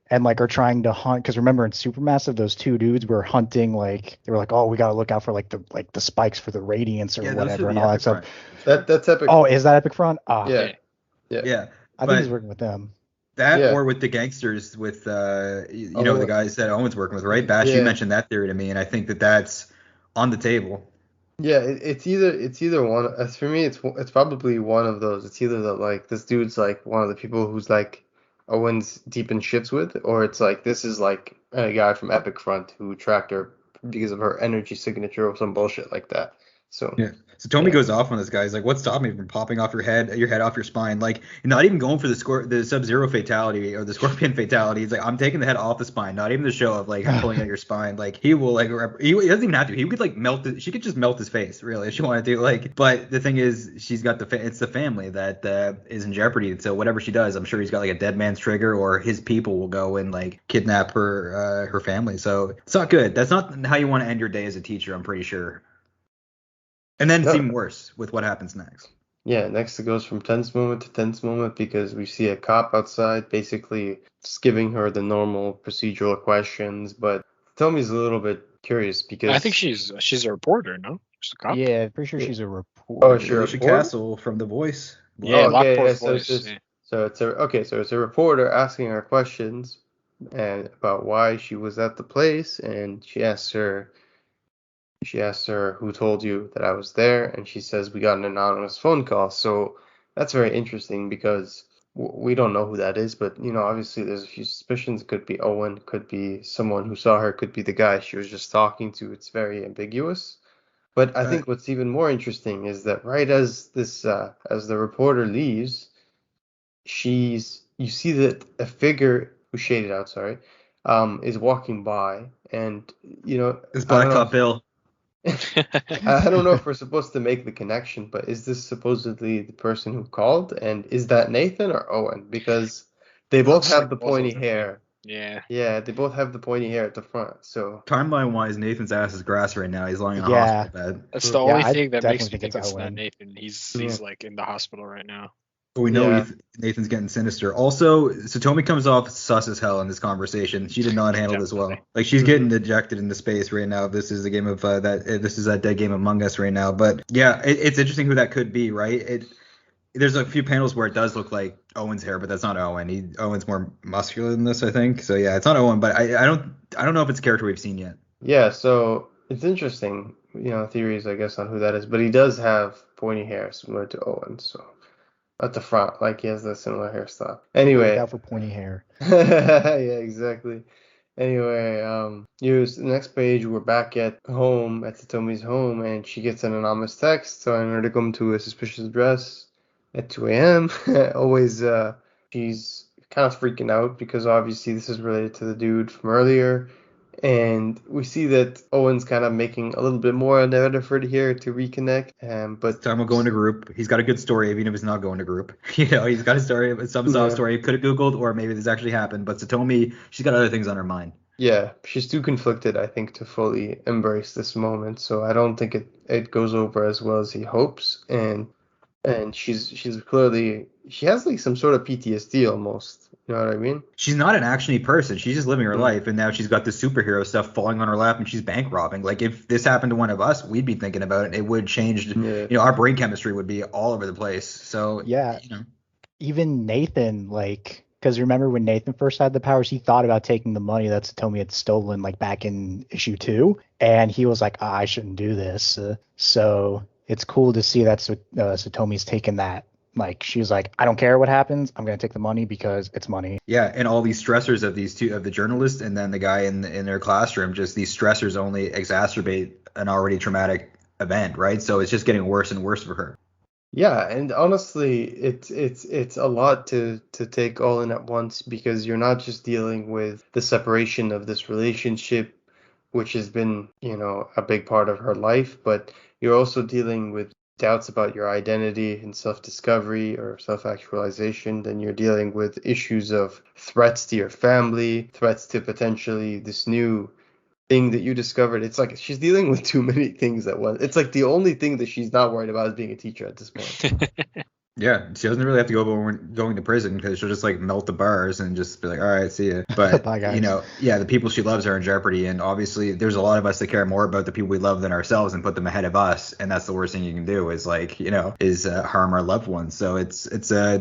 and like are trying to hunt? Because remember in Supermassive, those two dudes were hunting, like they were like, oh, we got to look out for like the spikes for the radiance or whatever and all that stuff. That's Epic. Oh, is that Epic Front? Yeah. I think he's working with them. Or with the gangsters, with the guys that Owen's working with, right? Bash, you mentioned that theory to me, and I think that's on the table. Yeah, it's either one. As for me, it's probably one of those. It's either that like this dude's like one of the people who's like Owen's deep in shits with, or it's like this is like a guy from Epic Front who tracked her because of her energy signature or some bullshit like that. So Yeah. So Tommy yeah. goes off on this guy. He's like, "What's stopping me from popping off your head off your spine? Like, not even going for the Sub-Zero fatality or the Scorpion fatality. He's like, I'm taking the head off the spine, not even the show of like pulling out your spine. Like, he will like, he doesn't even have to. He could like she could just melt his face, really, if she wanted to. Like, but the thing is, she's got it's the family that is in jeopardy. So whatever she does, I'm sure he's got like a dead man's trigger, or his people will go and like kidnap her family. So it's not good. That's not how you want to end your day as a teacher. I'm pretty sure. And then it's No, even worse with what happens next. yeah, next it goes from tense moment to tense moment because we see a cop outside basically just giving her the normal procedural questions, but Tommy's a little bit curious I think because she's a reporter, no? She's a cop. Yeah, pretty sure yeah. she's a Oh, is she a reporter. Alicia reporter? Castle from The Voice. Yeah, Oh, Voice. okay, yeah, Lockport so it's voice. just Yeah. so it's a okay, so it's a reporter asking her questions and about why she was at the place, and she asks her who told you that I was there, and she says we got an anonymous phone call. So that's very interesting because we don't know who that is, but obviously there's a few suspicions. It could be Owen, could be someone who saw her, could be the guy she was just talking to. It's very ambiguous. But I Uh, think what's even more interesting is that right as as the reporter leaves, you see that a figure who's shaded out, sorry, is walking by, and it's I don't know Blacktop Bill. I don't know if we're supposed to make the connection, but is this supposedly the person who called? And is that Nathan or Owen? Because they both Looks have like the both of pointy them. hair. Yeah. Yeah, they both have the pointy hair at the front. So, Timeline wise, Nathan's ass is grass right now. He's lying in a Yeah, hospital bed. That's the mm, yeah, only I thing that definitely makes me think think it's it's not Owen. Nathan. He's yeah, he's like in the hospital right now. But we know yeah, Nathan's getting sinister. Also, Satomi comes off sus as hell in this conversation. She did not handle this Definitely. well. Like, she's hmm getting ejected into space right now. This is the game of this is that dead game Among Us right now. But yeah, it's interesting who that could be, right? There's a few panels where it does look like Owen's hair, but that's not Owen. Owen's more muscular than this, I think. So yeah, it's not Owen, but I don't know if it's a character we've seen yet. yeah. So it's interesting, theories, I guess, on who that is. But he does have pointy hair, similar to Owen. So at the front, like he has the similar hairstyle. Look Anyway, out for pointy hair. yeah, exactly. Anyway, use the next page. We're back at home, at Satomi's home, and she gets an anonymous text telling her to come to a suspicious address at 2 a.m. Always, she's kind of freaking out because obviously this is related to the dude from earlier. And we see that Owen's kind of making a little bit more of an effort here to reconnect. This But time we'll go into group. He's got a good story, even if he's not going to group. He's got a story, some sob yeah. story. Could have Googled, or maybe this actually happened. But Satomi, she's got other things on her mind. Yeah, she's too conflicted, I think, to fully embrace this moment. So I don't think it goes over as well as he hopes. And she's clearly she has like some sort of PTSD almost. You know what I mean? She's not an actiony person. She's just living her Mm. life, and now she's got this superhero stuff falling on her lap, and she's bank robbing. Like, if this happened to one of us, we'd be thinking about it. It would change. Yeah. Our brain chemistry would be all over the place. So Yeah, you know, even Nathan, like, because remember when Nathan first had the powers, he thought about taking the money that Satomi had stolen, like back in issue 2, and he was like, I shouldn't do this. So it's cool to see that Satomi's taken that. Like, she was like, I don't care what happens, I'm gonna take the money because it's money. yeah, and all these stressors of these two, of the journalist and then the guy in their classroom, just these stressors only exacerbate an already traumatic event, right? So it's just getting worse and worse for her. Yeah, and honestly, it's a lot to take all in at once because you're not just dealing with the separation of this relationship, which has been, a big part of her life, but you're also dealing with doubts about your identity and self-discovery or self-actualization. Then you're dealing with issues of threats to your family, threats to potentially this new thing that you discovered. It's like she's dealing with too many things at once. It's like the only thing that she's not worried about is being a teacher at this point. Yeah, she doesn't really have to go going to prison because she'll just like melt the bars and just be like, all right, see ya. But Bye, guys. yeah, the people she loves are in jeopardy, and obviously there's a lot of us that care more about the people we love than ourselves and put them ahead of us, and that's the worst thing you can do is like harm our loved ones. So it's a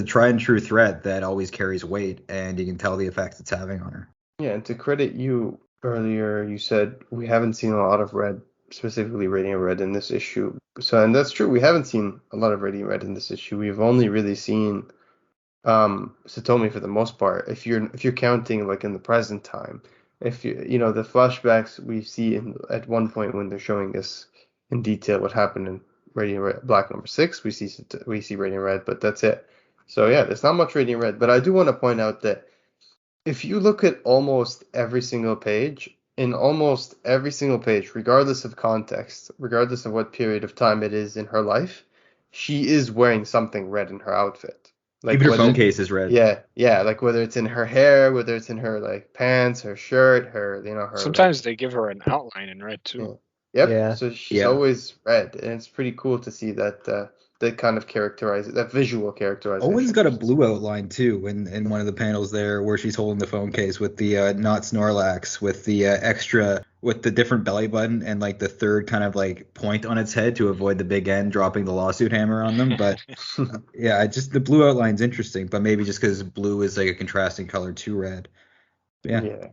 tried and true threat that always carries weight, and you can tell the effects it's having on her. Yeah, and to credit you earlier, you said we haven't seen a lot of red, specifically Radiant Red in this issue. So, and that's true. We haven't seen a lot of Radiant Red in this issue. We've only really seen Satomi for the most part. If you're counting like in the present time, if the flashbacks we see at one point when they're showing us in detail what happened in Radiant Black number 6. We see Radiant Red, but that's it. So yeah, there's not much Radiant Red, but I do want to point out that if you look at almost every single page, in almost every single page, regardless of context, regardless of what period of time it is in her life, she is wearing something red in her outfit. Like Even her phone whether, case is red. yeah, like whether it's in her hair, whether it's in her like pants, her shirt, her, her Sometimes like, they give her an outline in red yeah. too. Yep. Yeah. So she's Yeah. always red, and it's pretty cool to see that that kind of that visual characterization. Owen's got a blue outline too in one of the panels there where she's holding the phone case with the not Snorlax, with the extra, with the different belly button and like the third kind of like point on its head to avoid the big end dropping the lawsuit hammer on them. But yeah, just the blue outline's interesting, but maybe just because blue is like a contrasting color to red. Yeah. Yeah.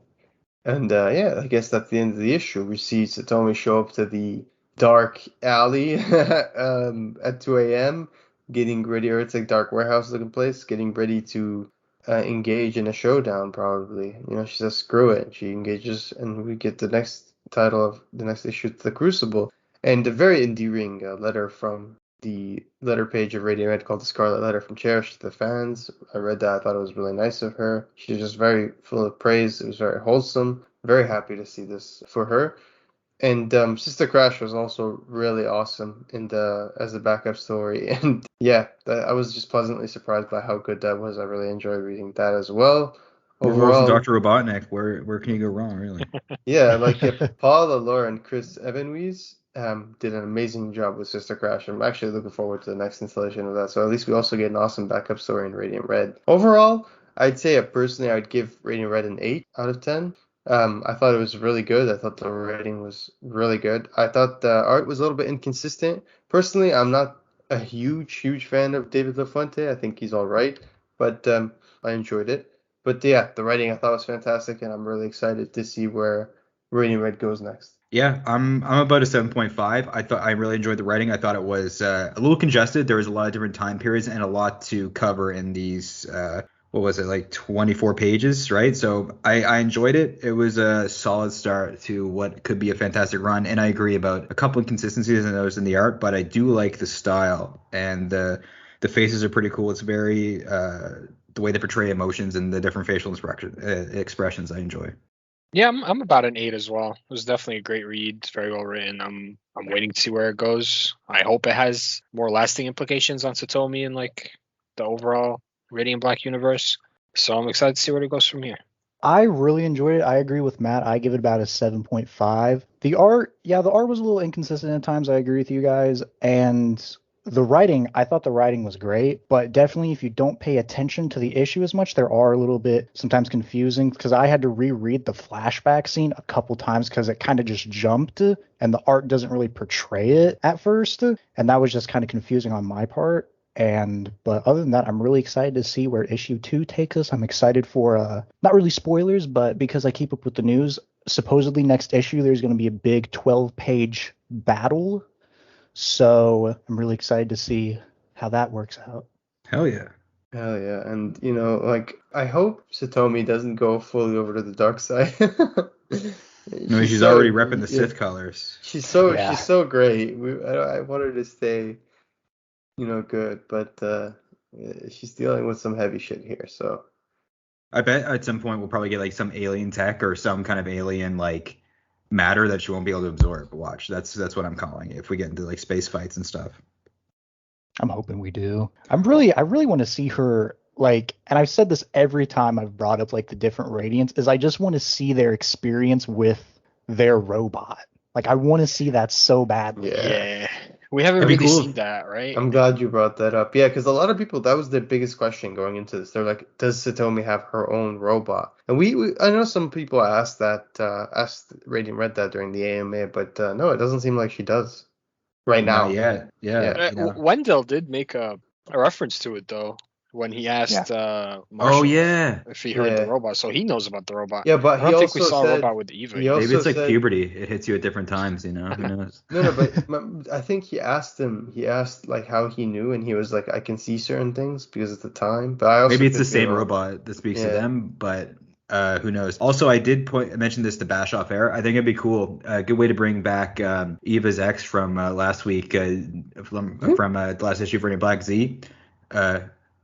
And yeah, I guess that's the end of the issue. We see Satomi show up to the dark alley at 2 a.m., getting ready, or it's like dark warehouse looking place, getting ready to engage in a showdown, probably. She says, screw it. She engages, and we get the next title of the next issue, The Crucible. And a very endearing letter from the letter page of Radiant Red called The Scarlet Letter from Cherish to the fans. I read that. I thought it was really nice of her. She's just very full of praise. It was very wholesome. Very happy to see this for her. And Sister Crash was also really awesome as a backup story. And yeah, I was just pleasantly surprised by how good that was. I really enjoyed reading that as well. Overall, Overall, Dr. Robotnik, where can you go wrong, really? yeah, like Paul Allure and Chris Ebenwies did an amazing job with Sister Crash. I'm actually looking forward to the next installation of that. So at least we also get an awesome backup story in Radiant Red. Overall, I'd say personally I'd give Radiant Red an 8 out of 10. I thought it was really good. I thought the writing was really good. I thought the art was a little bit inconsistent. Personally, I'm not a huge fan of David LaFuente. I think he's all right, but I enjoyed it. But yeah, the writing I thought was fantastic, and I'm really excited to see where Radiant Red goes next. Yeah, I'm about a 7.5. I really enjoyed the writing. I thought it was a little congested. There was a lot of different time periods and a lot to cover in these what was it, like 24 pages, right? So I enjoyed it. It was a solid start to what could be a fantastic run. And I agree about a couple inconsistencies I noticed in the art, but I do like the style, and the faces are pretty cool. It's very the way they portray emotions and the different facial expressions I enjoy. Yeah, I'm about an 8 as well. It was definitely a great read. It's very well written. I'm waiting to see where it goes. I hope it has more lasting implications on Satomi and like the overall Radiant Black universe. So I'm excited to see where it goes from here. I really enjoyed it. I agree with Matt. I give it about a 7.5. The art was a little inconsistent at times. I agree with you guys. And the writing, I thought the writing was great, but definitely if you don't pay attention to the issue as much, there are a little bit sometimes confusing, because I had to reread the flashback scene a couple times because it kind of just jumped and the art doesn't really portray it at first. And that was just kind of confusing on my part. But other than that, I'm really excited to see where issue 2 takes us. I'm excited for not really spoilers, but because I keep up with the news, supposedly next issue there's going to be a big 12-page battle. So I'm really excited to see how that works out. Hell yeah. Hell yeah. And like I hope Satomi doesn't go fully over to the dark side. No, she's already repping the Sith colors. She's so great. I want her to stay good, but she's dealing with some heavy shit here, so I bet at some point we'll probably get like some alien tech or some kind of alien like matter that she won't be able to absorb. Watch, that's what I'm calling it, if we get into like space fights and stuff. I'm hoping we do. I really want to see her, like, and I've said this every time I've brought up like the different Radiants, is I just want to see their experience with their robot. Like, I want to see that so badly. Yeah. We haven't That'd be really cool. seen that, right? I'm glad you brought that up. Yeah, because a lot of people, that was their biggest question going into this. They're like, does Satomi have her own robot? And I know some people asked Radiant Red that during the AMA, but no, it doesn't seem like she does right now. Not yet. Yeah. Wendell did make a reference to it though when he asked Marshall if he heard the robot, so he knows about the robot. Yeah, but I don't think we saw a robot with Eva. Maybe it's like puberty; it hits you at different times. Who knows? No, but I think he asked like how he knew, and he was like, I can see certain things because of the time. But I also maybe it's the same robot that speaks to them, but Who knows? Also, I did mention this to Bash off air. I think it'd be cool. A good way to bring back Eva's ex from last week, from the last issue of Radiant Black Z.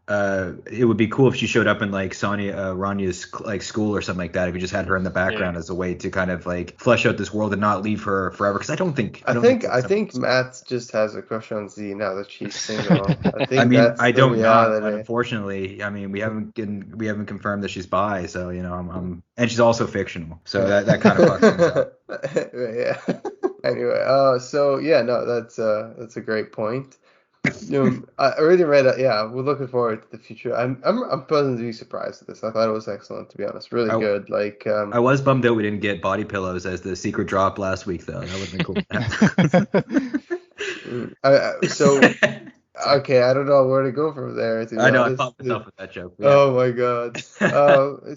It would be cool if she showed up in like Ranya's like school or something like that. If you just had her in the background as a way to kind of like flesh out this world and not leave her forever. Because I think Matt just has a crush on Z now that she's single. I don't not, but unfortunately, I mean we haven't confirmed that she's bi, so I'm and she's also fictional, so that kind of fucks things up. Yeah. Anyway, so yeah, no, that's a great point. I already read it. Yeah, we're looking forward to the future. I'm pleasantly surprised at this. I thought it was excellent, to be honest. Really good. Like I was bummed out we didn't get body pillows as the secret drop last week, though. That would have been cool. So okay, I don't know where to go from there. I know I popped myself with that joke. Yeah. Oh my god.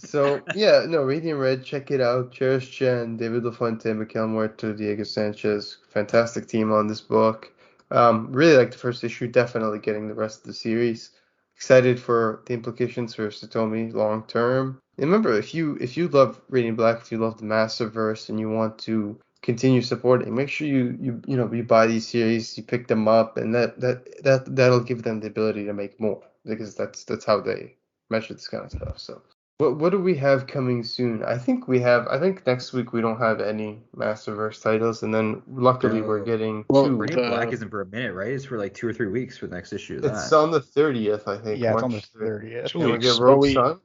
So yeah, no, Radiant Red, check it out. Cherish Chen, David LaFuente, Miguel Muerto, Diego Sanchez, fantastic team on this book. Really like the first issue, definitely getting the rest of the series. Excited for the implications for Satomi long term. And remember, if you love Radiant Black, if you love the Massiverse and you want to continue supporting, make sure you buy these series, you pick them up, and that'll give them the ability to make more, because that's how they measure this kind of stuff. So what do we have coming soon? I think next week we don't have any Massiverse titles, and then luckily we're getting two. Radiant Black isn't for a minute, right? It's for like 2 or 3 weeks for the next issue. It's on the 30th, I think. Yeah, it's on the 30th. And we get Rogue Sun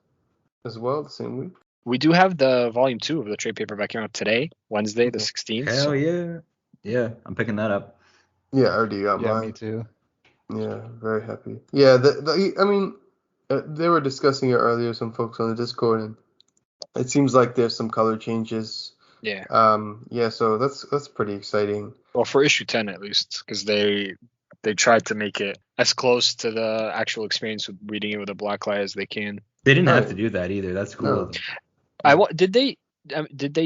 as well the same week. We do have the volume 2 of the trade paperback coming out today, Wednesday the 16th. Hell yeah. Yeah, I'm picking that up. Yeah, I already got mine. Yeah, me too. Yeah, very happy. Yeah, I mean, they were discussing it earlier, some folks on the Discord, and it seems like there's some color changes. Yeah. Yeah, so that's pretty exciting. Well, for issue 10 at least, because they tried to make it as close to the actual experience with reading it with a black light as they can. They didn't have to do that either. That's cool. No. Did they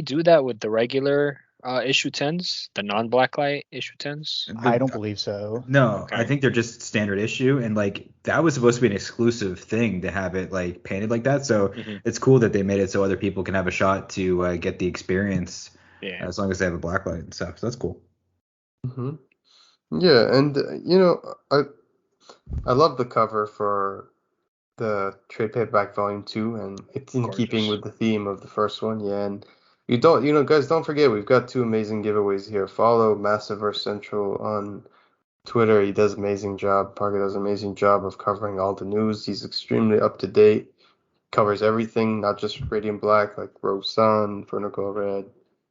do that with the regular issue 10s, the non-black light issue 10s? I don't believe so. No, okay. I think they're just standard issue, and like that was supposed to be an exclusive thing to have it like painted like that. So it's cool that they made it so other people can have a shot to get the experience, as long as they have a black light and stuff. So that's cool. Yeah, and I love the cover for the trade paperback volume 2, and it's in keeping with the theme of the first one. Yeah, and guys, don't forget, we've got 2 amazing giveaways here. Follow Massiverse Central on Twitter. He does an amazing job. Parker does an amazing job of covering all the news. He's extremely up to date. Covers everything, not just Radiant Black, like Rogue Sun, Vertical Red,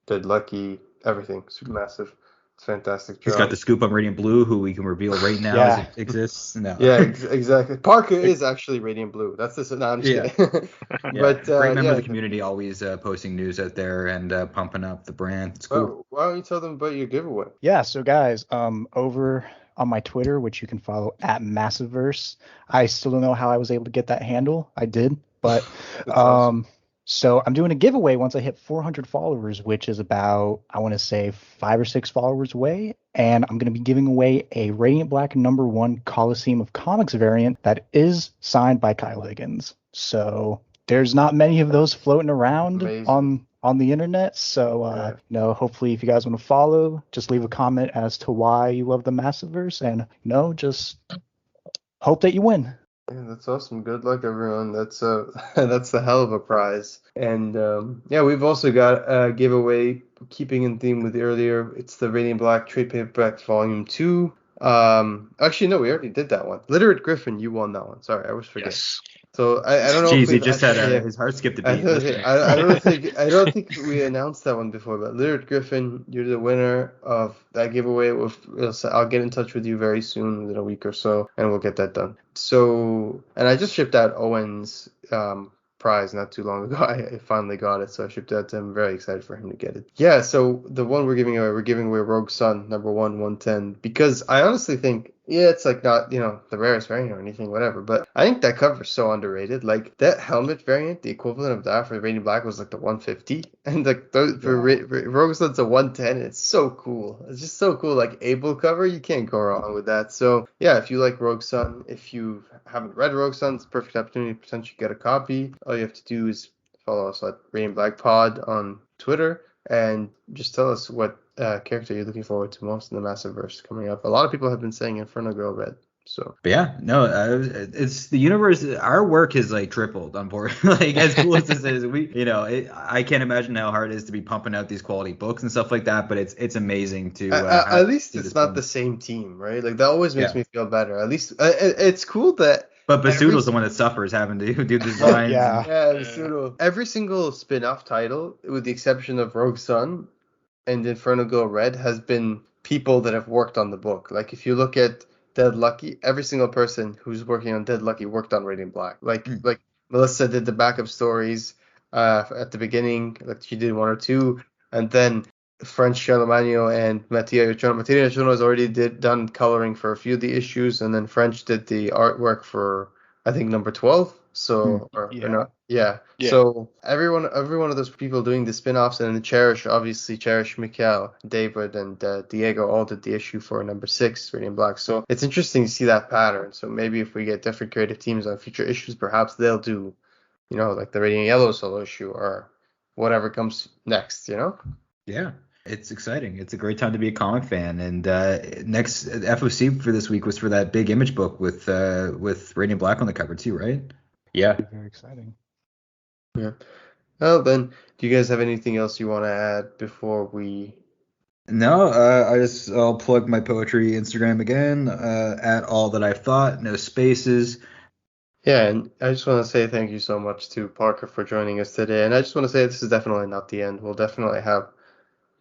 Dead Lucky, everything. Super massive. It's a fantastic job. He's got the scoop on Radiant Blue, who we can reveal right now as it exists. No. Yeah, exactly. Parker is actually Radiant Blue. That's this. No, I'm just kidding. But great member of the community, always posting news out there and pumping up the brand. It's cool. Why don't you tell them about your giveaway? Yeah, so guys, over on my Twitter, which you can follow at Massiverse. I still don't know how I was able to get that handle. I did, but awesome. So I'm doing a giveaway once I hit 400 followers, which is about, I want to say, 5 or 6 followers away. And I'm going to be giving away a Radiant Black #1 Coliseum of Comics variant that is signed by Kyle Higgins. So there's not many of those floating around on the internet. So, hopefully if you guys want to follow, just leave a comment as to why you love the Massiverse, and, just hope that you win. Yeah, that's awesome. Good luck, everyone. That's a hell of a prize. And we've also got a giveaway, keeping in theme with earlier. It's the Radiant Black Trade Paperback Volume 2. Actually, no, we already did that one. Literate Griffin, you won that one. Sorry, I was forgetting. Yes. So I don't know. Jeez, he just had his heart skipped a beat. I don't think we announced that one before, but Literate Griffin, you're the winner of that giveaway. I'll get in touch with you very soon, within a week or so, and we'll get that done. So, and I just shipped out Owen's prize not too long ago. I finally got it, so I shipped it out to him. Very excited for him to get it. Yeah, so the one we're giving away Rogue Sun #1 110, because I honestly think, it's like not, the rarest variant or anything, whatever, but I think that cover is so underrated. Like that helmet variant, the equivalent of that for Radiant Black was like the 150, and like for Rogue Sun's a 110, and it's so cool. It's just so cool. Like Able cover, you can't go wrong with that. So yeah, if you like Rogue Sun, if you haven't read Rogue Sun, it's a perfect opportunity to potentially get a copy. All you have to do is follow us at Radiant Black Pod on Twitter, and just tell us what character you're looking forward to most in the Massiveverse coming up. A lot of people have been saying Inferno Girl Red. So, But yeah, no, it's the universe. Our work has like tripled on board. Like as cool as this is, I can't imagine how hard it is to be pumping out these quality books and stuff like that. But it's amazing to at least do it's this not fun. the same team, right? Like that always makes Yeah. me feel better. At least it's cool that But every Basuto's the one that suffers having to do designs. Yeah. yeah, pseudo. Every single spin-off title, with the exception of Rogue Sun and Inferno Girl Red, has been people that have worked on the book. Like if you look at Dead Lucky, every single person who's working on Dead Lucky worked on Radiant Black. Like Melissa did the backup stories at the beginning, like she did one or two, and then French Charlemagne and Mattia Yochono. Mattia Yochono has already done coloring for a few of the issues, and then French did the artwork for I think number 12. So or Yeah. not, yeah. Yeah. So every one of those people doing the spin-offs, and then Cherish, Mikhail, David, and Diego all did the issue for number 6, Radiant Black. So it's interesting to see that pattern. So maybe if we get different creative teams on future issues, perhaps they'll do, like the Radiant Yellow solo issue or whatever comes next. Yeah, it's exciting. It's a great time to be a comic fan. And next FOC for this week was for that big Image book with Radiant Black on the cover too, right? Yeah. Very exciting. Yeah. Well, then, do you guys have anything else you want to add before we? No, I'll plug my poetry Instagram again. At all that I've thought, no spaces. Yeah, and I just want to say thank you so much to Parker for joining us today. And I just want to say this is definitely not the end. We'll definitely have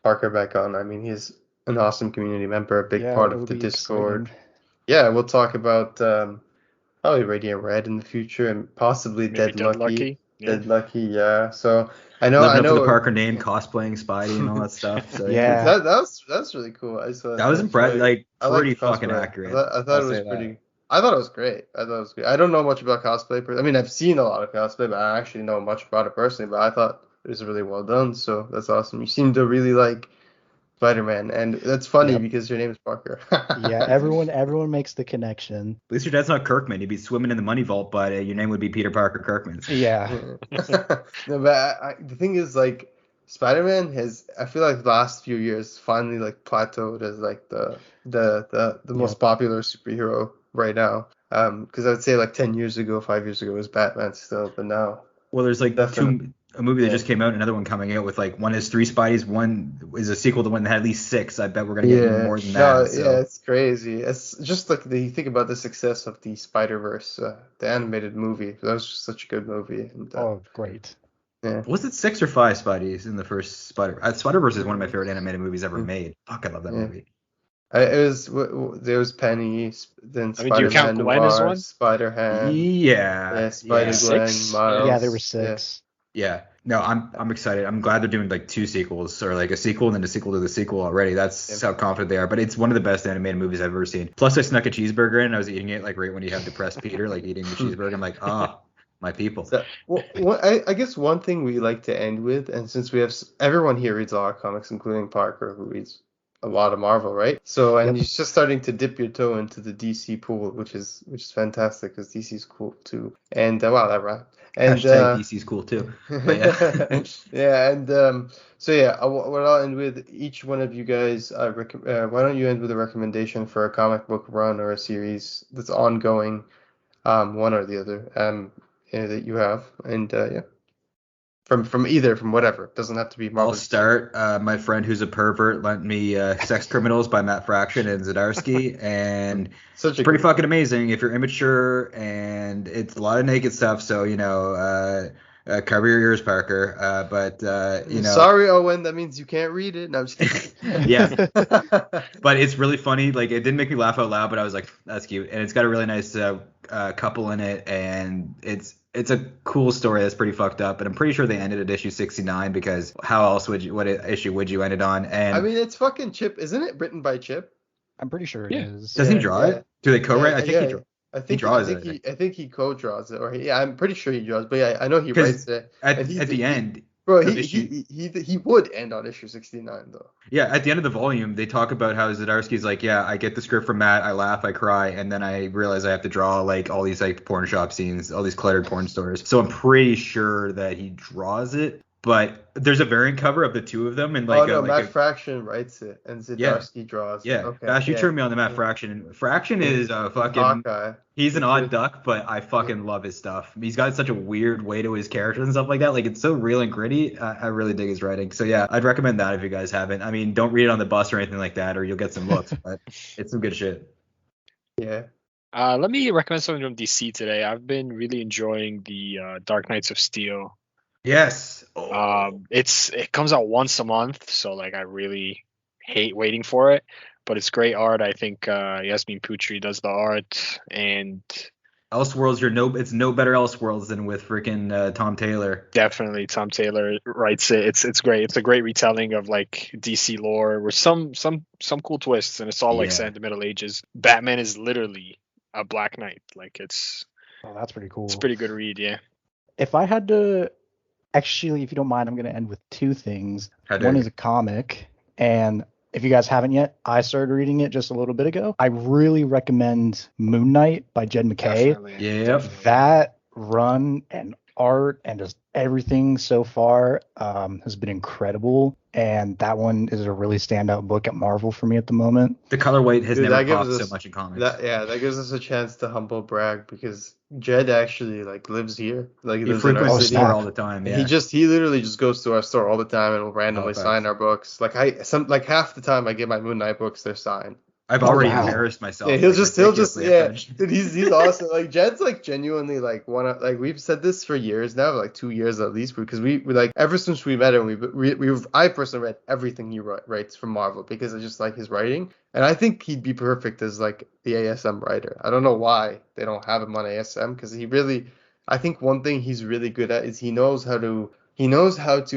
Parker back on. I mean, he's an awesome community member, a big part it'll of the be Discord. exciting. Yeah, we'll talk about probably Radiant Red in the future and possibly Maybe Dead Lucky. Yeah. Dead Lucky, yeah. So I know Living up to the Parker name, cosplaying Spidey and all that stuff. So Yeah. That's really cool. I saw that was impressive. Like I like pretty the fucking cosplay. accurate. I thought I'll it was say that. pretty. I thought it was great. I thought it was great. I don't know much about cosplay. I mean, I've seen a lot of cosplay, but I actually know much about it personally. But I thought it was really well done. So that's awesome. You seem to really like Spider-Man, and that's funny Yep. because your name is Parker. Yeah, everyone makes the connection. At least your dad's not Kirkman. He'd be swimming in the money vault, but your name would be Peter Parker Kirkman. Yeah. No, but the thing is, like, Spider-Man has, I feel like the last few years finally like plateaued as like the most popular superhero right now. Because I would say like 10 years ago, 5 years ago was Batman still, but now. Well, there's like Definitely. a movie that Yeah. just came out, another one coming out with like one is 3 Spideys, one is a sequel to one that had at least 6. I bet we're gonna get even more than that. No, so. yeah, it's crazy. It's just like you think about the success of the Spider-Verse, the animated movie. That was just such a good movie. And, Oh, great. yeah. Was it 6 or 5 Spideys in the first Spider-Verse is one of my favorite animated movies ever made. Fuck, I love that Yeah. movie. There was Penny, then I mean, do you count Spider-Man Gwen as Noir, one? Spider-Ham, Yeah. Spider-Gwen, Six? Miles. Yeah, there were 6. Yeah. No, I'm excited. I'm glad they're doing like 2 sequels or like a sequel and then a sequel to the sequel already. That's how confident they are. But it's one of the best animated movies I've ever seen. Plus, I snuck a cheeseburger in and I was eating it like right when you have depressed Peter, like eating the cheeseburger. I'm like, oh, my people. So, I guess one thing we like to end with, and since we have everyone here reads a lot of comics, including Parker, who reads a lot of Marvel, right? So, and you're just starting to dip your toe into the DC pool, which is fantastic because DC's cool too. And wow, that rhymed. And Hashtag DC's cool too. But yeah. yeah, and so yeah, what I'll end with, each one of you guys, why don't you end with a recommendation for a comic book run or a series that's ongoing, one or the other, that you have, and yeah, from whatever, doesn't have to be Marvel. I'll start. My friend who's a pervert lent me Sex Criminals by Matt Fraction and Zdarsky, and Such a pretty good- fucking amazing if you're immature, and it's a lot of naked stuff, so cover your ears, Parker. But Sorry, Owen, that means you can't read it. No, I'm just kidding. Yeah. But it's really funny. Like, it didn't make me laugh out loud, but I was like, that's cute, and it's got a really nice couple in it, and it's a cool story that's pretty fucked up. But I'm pretty sure they ended at issue 69 because how else what issue would you end it on? And I mean, it's fucking Chip, isn't it? Written by Chip. I'm pretty sure it Yeah. is. does he Yeah, draw yeah. it? Do they co-write? I think Yeah, he draws. I think draws I it, think he co-draws it, or I'm pretty sure he draws. But yeah, I know he 'Cause writes it. At And he- the end, Bro, of he would end on issue 69 though. Yeah, at the end of the volume, they talk about how Zdarsky's like, yeah, I get the script from Matt, I laugh, I cry, and then I realize I have to draw like all these like porn shop scenes, all these cluttered porn stores. So I'm pretty sure that he draws it, but there's a variant cover of the two of them, and Oh no, Matt Fraction writes it and yeah, Zdarsky draws. yeah. Okay, Bash, you yeah. turned me on the Matt Fraction. Fraction is fucking. Hawkeye. He's an He's odd good. duck, but I fucking love his stuff. He's got such a weird way to his characters and stuff like that. Like it's so real and gritty. I really dig his writing. So yeah, I'd recommend that if you guys haven't. I mean, don't read it on the bus or anything like that, or you'll get some looks. But it's some good shit. Yeah. Let me recommend something from DC today. I've been really enjoying the Dark Knights of Steel. Yes. Oh. It comes out once a month, so like I really hate waiting for it, but it's great art. I think Yasmin Putri does the art, and Elseworlds, it's no better Elseworlds than with freaking Tom Taylor. definitely Tom Taylor writes it. It's great. It's a great retelling of like DC lore with some cool twists, and it's all like set in the Middle Ages. Batman is literally a Black Knight. Like Oh, that's pretty cool. it's a pretty good read, yeah. If I had to, actually, if you don't mind, I'm going to end with two things. One is a comic, and if you guys haven't yet, I started reading it just a little bit ago. I really recommend Moon Knight by Jed McKay. Yep. That run and art and just everything so far has been incredible. And that one is a really standout book at Marvel for me at the moment. The color white has Dude, never that gives popped us- so much in comics. That gives us a chance to humble brag because Jed actually like lives here. Like He lives in our frequents the city. store all the time. Yeah. He literally just goes to our store all the time and will randomly Oh, sign our books. Like half the time I get my Moon Knight books, they're signed. I've already wow. embarrassed myself. Yeah, he'll like, just ridiculously yeah. at Dude, he's awesome. Like Jed's like genuinely like one of like we've said this for years now, like 2 years at least, because we like ever since we met him, I personally read everything he writes from Marvel because I just like his writing, and I think he'd be perfect as like the ASM writer. I don't know why they don't have him on ASM because I think one thing he's really good at is he knows how to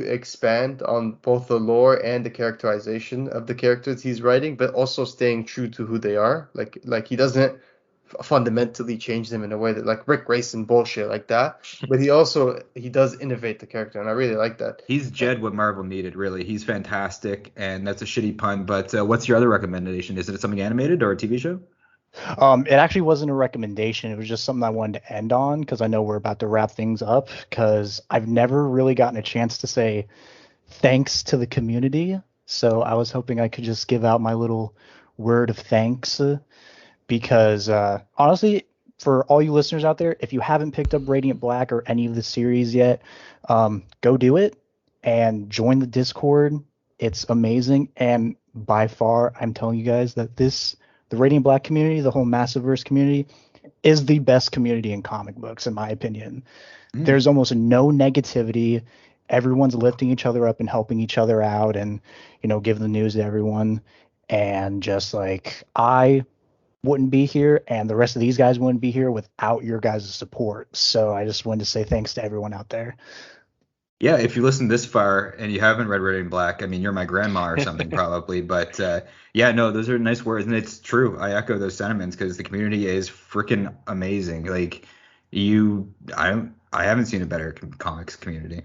expand on both the lore and the characterization of the characters he's writing, but also staying true to who they are. Like he doesn't fundamentally change them in a way that like Rick Grayson bullshit like that. But he does innovate the character, and I really like that. He's Jed what Marvel needed, really. He's fantastic, and that's a shitty pun. But what's your other recommendation? Is it something animated or a TV show? It actually wasn't a recommendation. It was just something I wanted to end on because I know we're about to wrap things up because I've never really gotten a chance to say thanks to the community. So I was hoping I could just give out my little word of thanks because honestly, for all you listeners out there, if you haven't picked up Radiant Black or any of the series yet, go do it and join the Discord. It's amazing. And by far, I'm telling you guys that the Radiant Black community, the whole Massiverse community, is the best community in comic books, in my opinion. There's almost no negativity. Everyone's lifting each other up and helping each other out and, giving the news to everyone. And just like, I wouldn't be here and the rest of these guys wouldn't be here without your guys' support. So I just wanted to say thanks to everyone out there. Yeah, if you listen this far and you haven't read Radiant Black, I mean, you're my grandma or something probably. But yeah, no, those are nice words. And it's true. I echo those sentiments because the community is freaking amazing. Like I haven't seen a better comics community.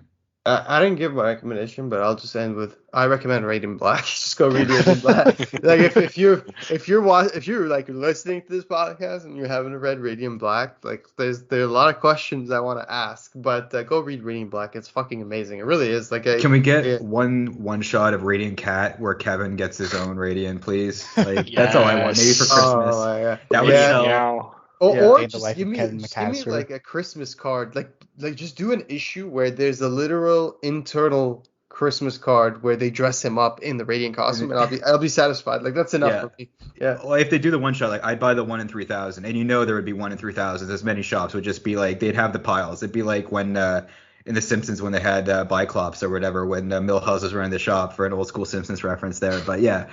I didn't give my recommendation, but I'll just end with I recommend Radiant Black. Just go read Radiant Black. Like if you're like listening to this podcast and you haven't read Radiant Black, like there are a lot of questions I want to ask, but go read Radiant Black. It's fucking amazing. It really is. Like can we get one shot of Radiant Cat where Kevin gets his own Radiant, please? Like that's all I want. Maybe for Christmas. Oh, yeah. That would sell. Or Ain't the just Life give of me Kevin McAllister. like a Christmas card, like just do an issue where there's a literal internal Christmas card where they dress him up in the Radiant costume, and I'll be satisfied. Like that's enough for me. Yeah. Well, if they do the one shot, like I'd buy the 1 in 3,000, and there would be 1 in 3,000. As many shops would just be like they'd have the piles. It'd be like when in The Simpsons when they had Biclops or whatever when Milhouse was running the shop for an old school Simpsons reference there. But yeah,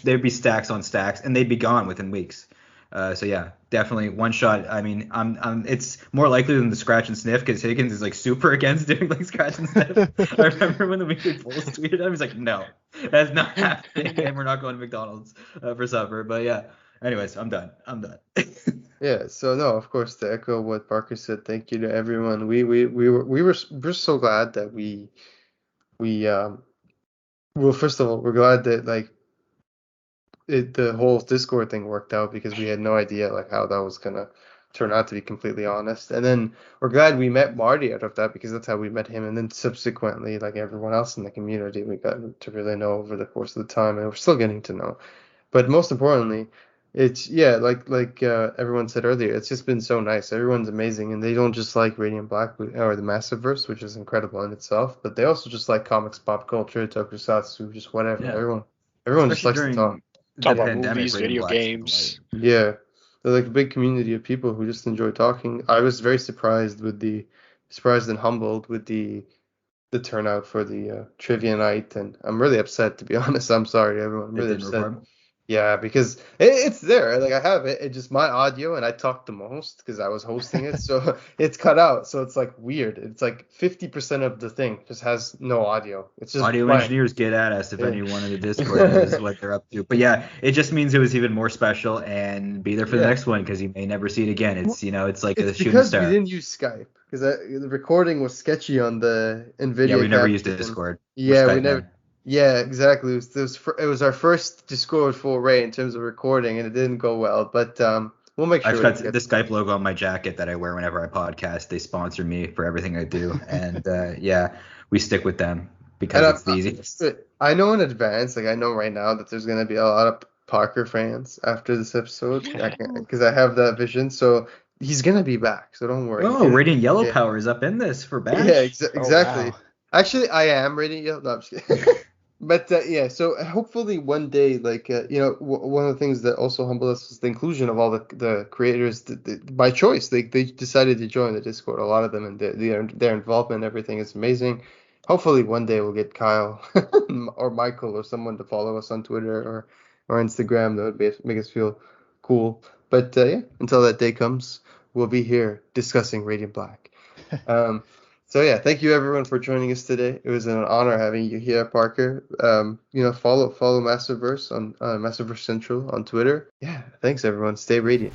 there'd be stacks on stacks, and they'd be gone within weeks. So yeah, definitely one shot. I mean, it's more likely than the scratch and sniff because Higgins is like super against doing like scratch and sniff. I remember when the Weekly Pulse tweeted, I was like, no, that's not happening, and we're not going to McDonald's for supper. But yeah, anyways, I'm done. Yeah. So no, of course, to echo what Parker said, thank you to everyone. We're so glad that we we well, first of all, we're glad that like the whole Discord thing worked out because we had no idea like how that was gonna turn out, to be completely honest. And then we're glad we met Marty out of that because that's how we met him. And then subsequently, like everyone else in the community, we got to really know over the course of the time, and we're still getting to know. But most importantly, it's yeah, like everyone said earlier, it's just been so nice. Everyone's amazing, and they don't just like Radiant Black or the Massiverse, which is incredible in itself, but they also just like comics, pop culture, tokusatsu, just whatever. Yeah. Everyone just Especially likes to talk. during Talk the about pandemic, movies, Radiant video Black's been a light. games. Yeah, they're like a big community of people who just enjoy talking. I was very surprised and humbled with the turnout for the trivia night, and I'm really upset, to be honest. I'm sorry, everyone. I'm It really didn't upset. record. Yeah, because it's there. Like I have it. It's just my audio, and I talked the most because I was hosting it, so it's cut out. So it's like weird. It's like 50% of the thing just has no audio. It's just Audio blank. engineers, get at us if Yeah. anyone in the Discord knows what they're up to. But yeah, it just means it was even more special, and be there for the Yeah. next one because you may never see it again. It's it's like a It's shooting because we star. didn't use Skype because the recording was sketchy on the NVIDIA Yeah, we never used capture. Discord. We're Yeah, we Skype never. men. Yeah, exactly. It was our first Discord full array in terms of recording, and it didn't go well. But we'll make I've sure got it the gets. Skype logo on my jacket that I wear whenever I podcast. They sponsor me for everything I do, and yeah, we stick with them because And it's the easiest. I know in advance, like I know right now that there's gonna be a lot of Parker fans after this episode, because I have that vision. So he's gonna be back. So don't worry. Oh, Radiant Yellow Yeah, Power is up in this for yeah, Bash. Oh exactly. wow. Actually, I am ready. No, I'm just kidding. But yeah, so hopefully one day, like one of the things that also humbled us is the inclusion of all the creators by choice. They decided to join the Discord. A lot of them, and their involvement, everything is amazing. Hopefully one day we'll get Kyle or Michael or someone to follow us on Twitter or Instagram. That would make us feel cool. But yeah, until that day comes, we'll be here discussing Radiant Black. So yeah, thank you everyone for joining us today. It was an honor having you here, Parker. Follow Massiverse on Massiverse Central on Twitter. Yeah, thanks everyone. Stay radiant.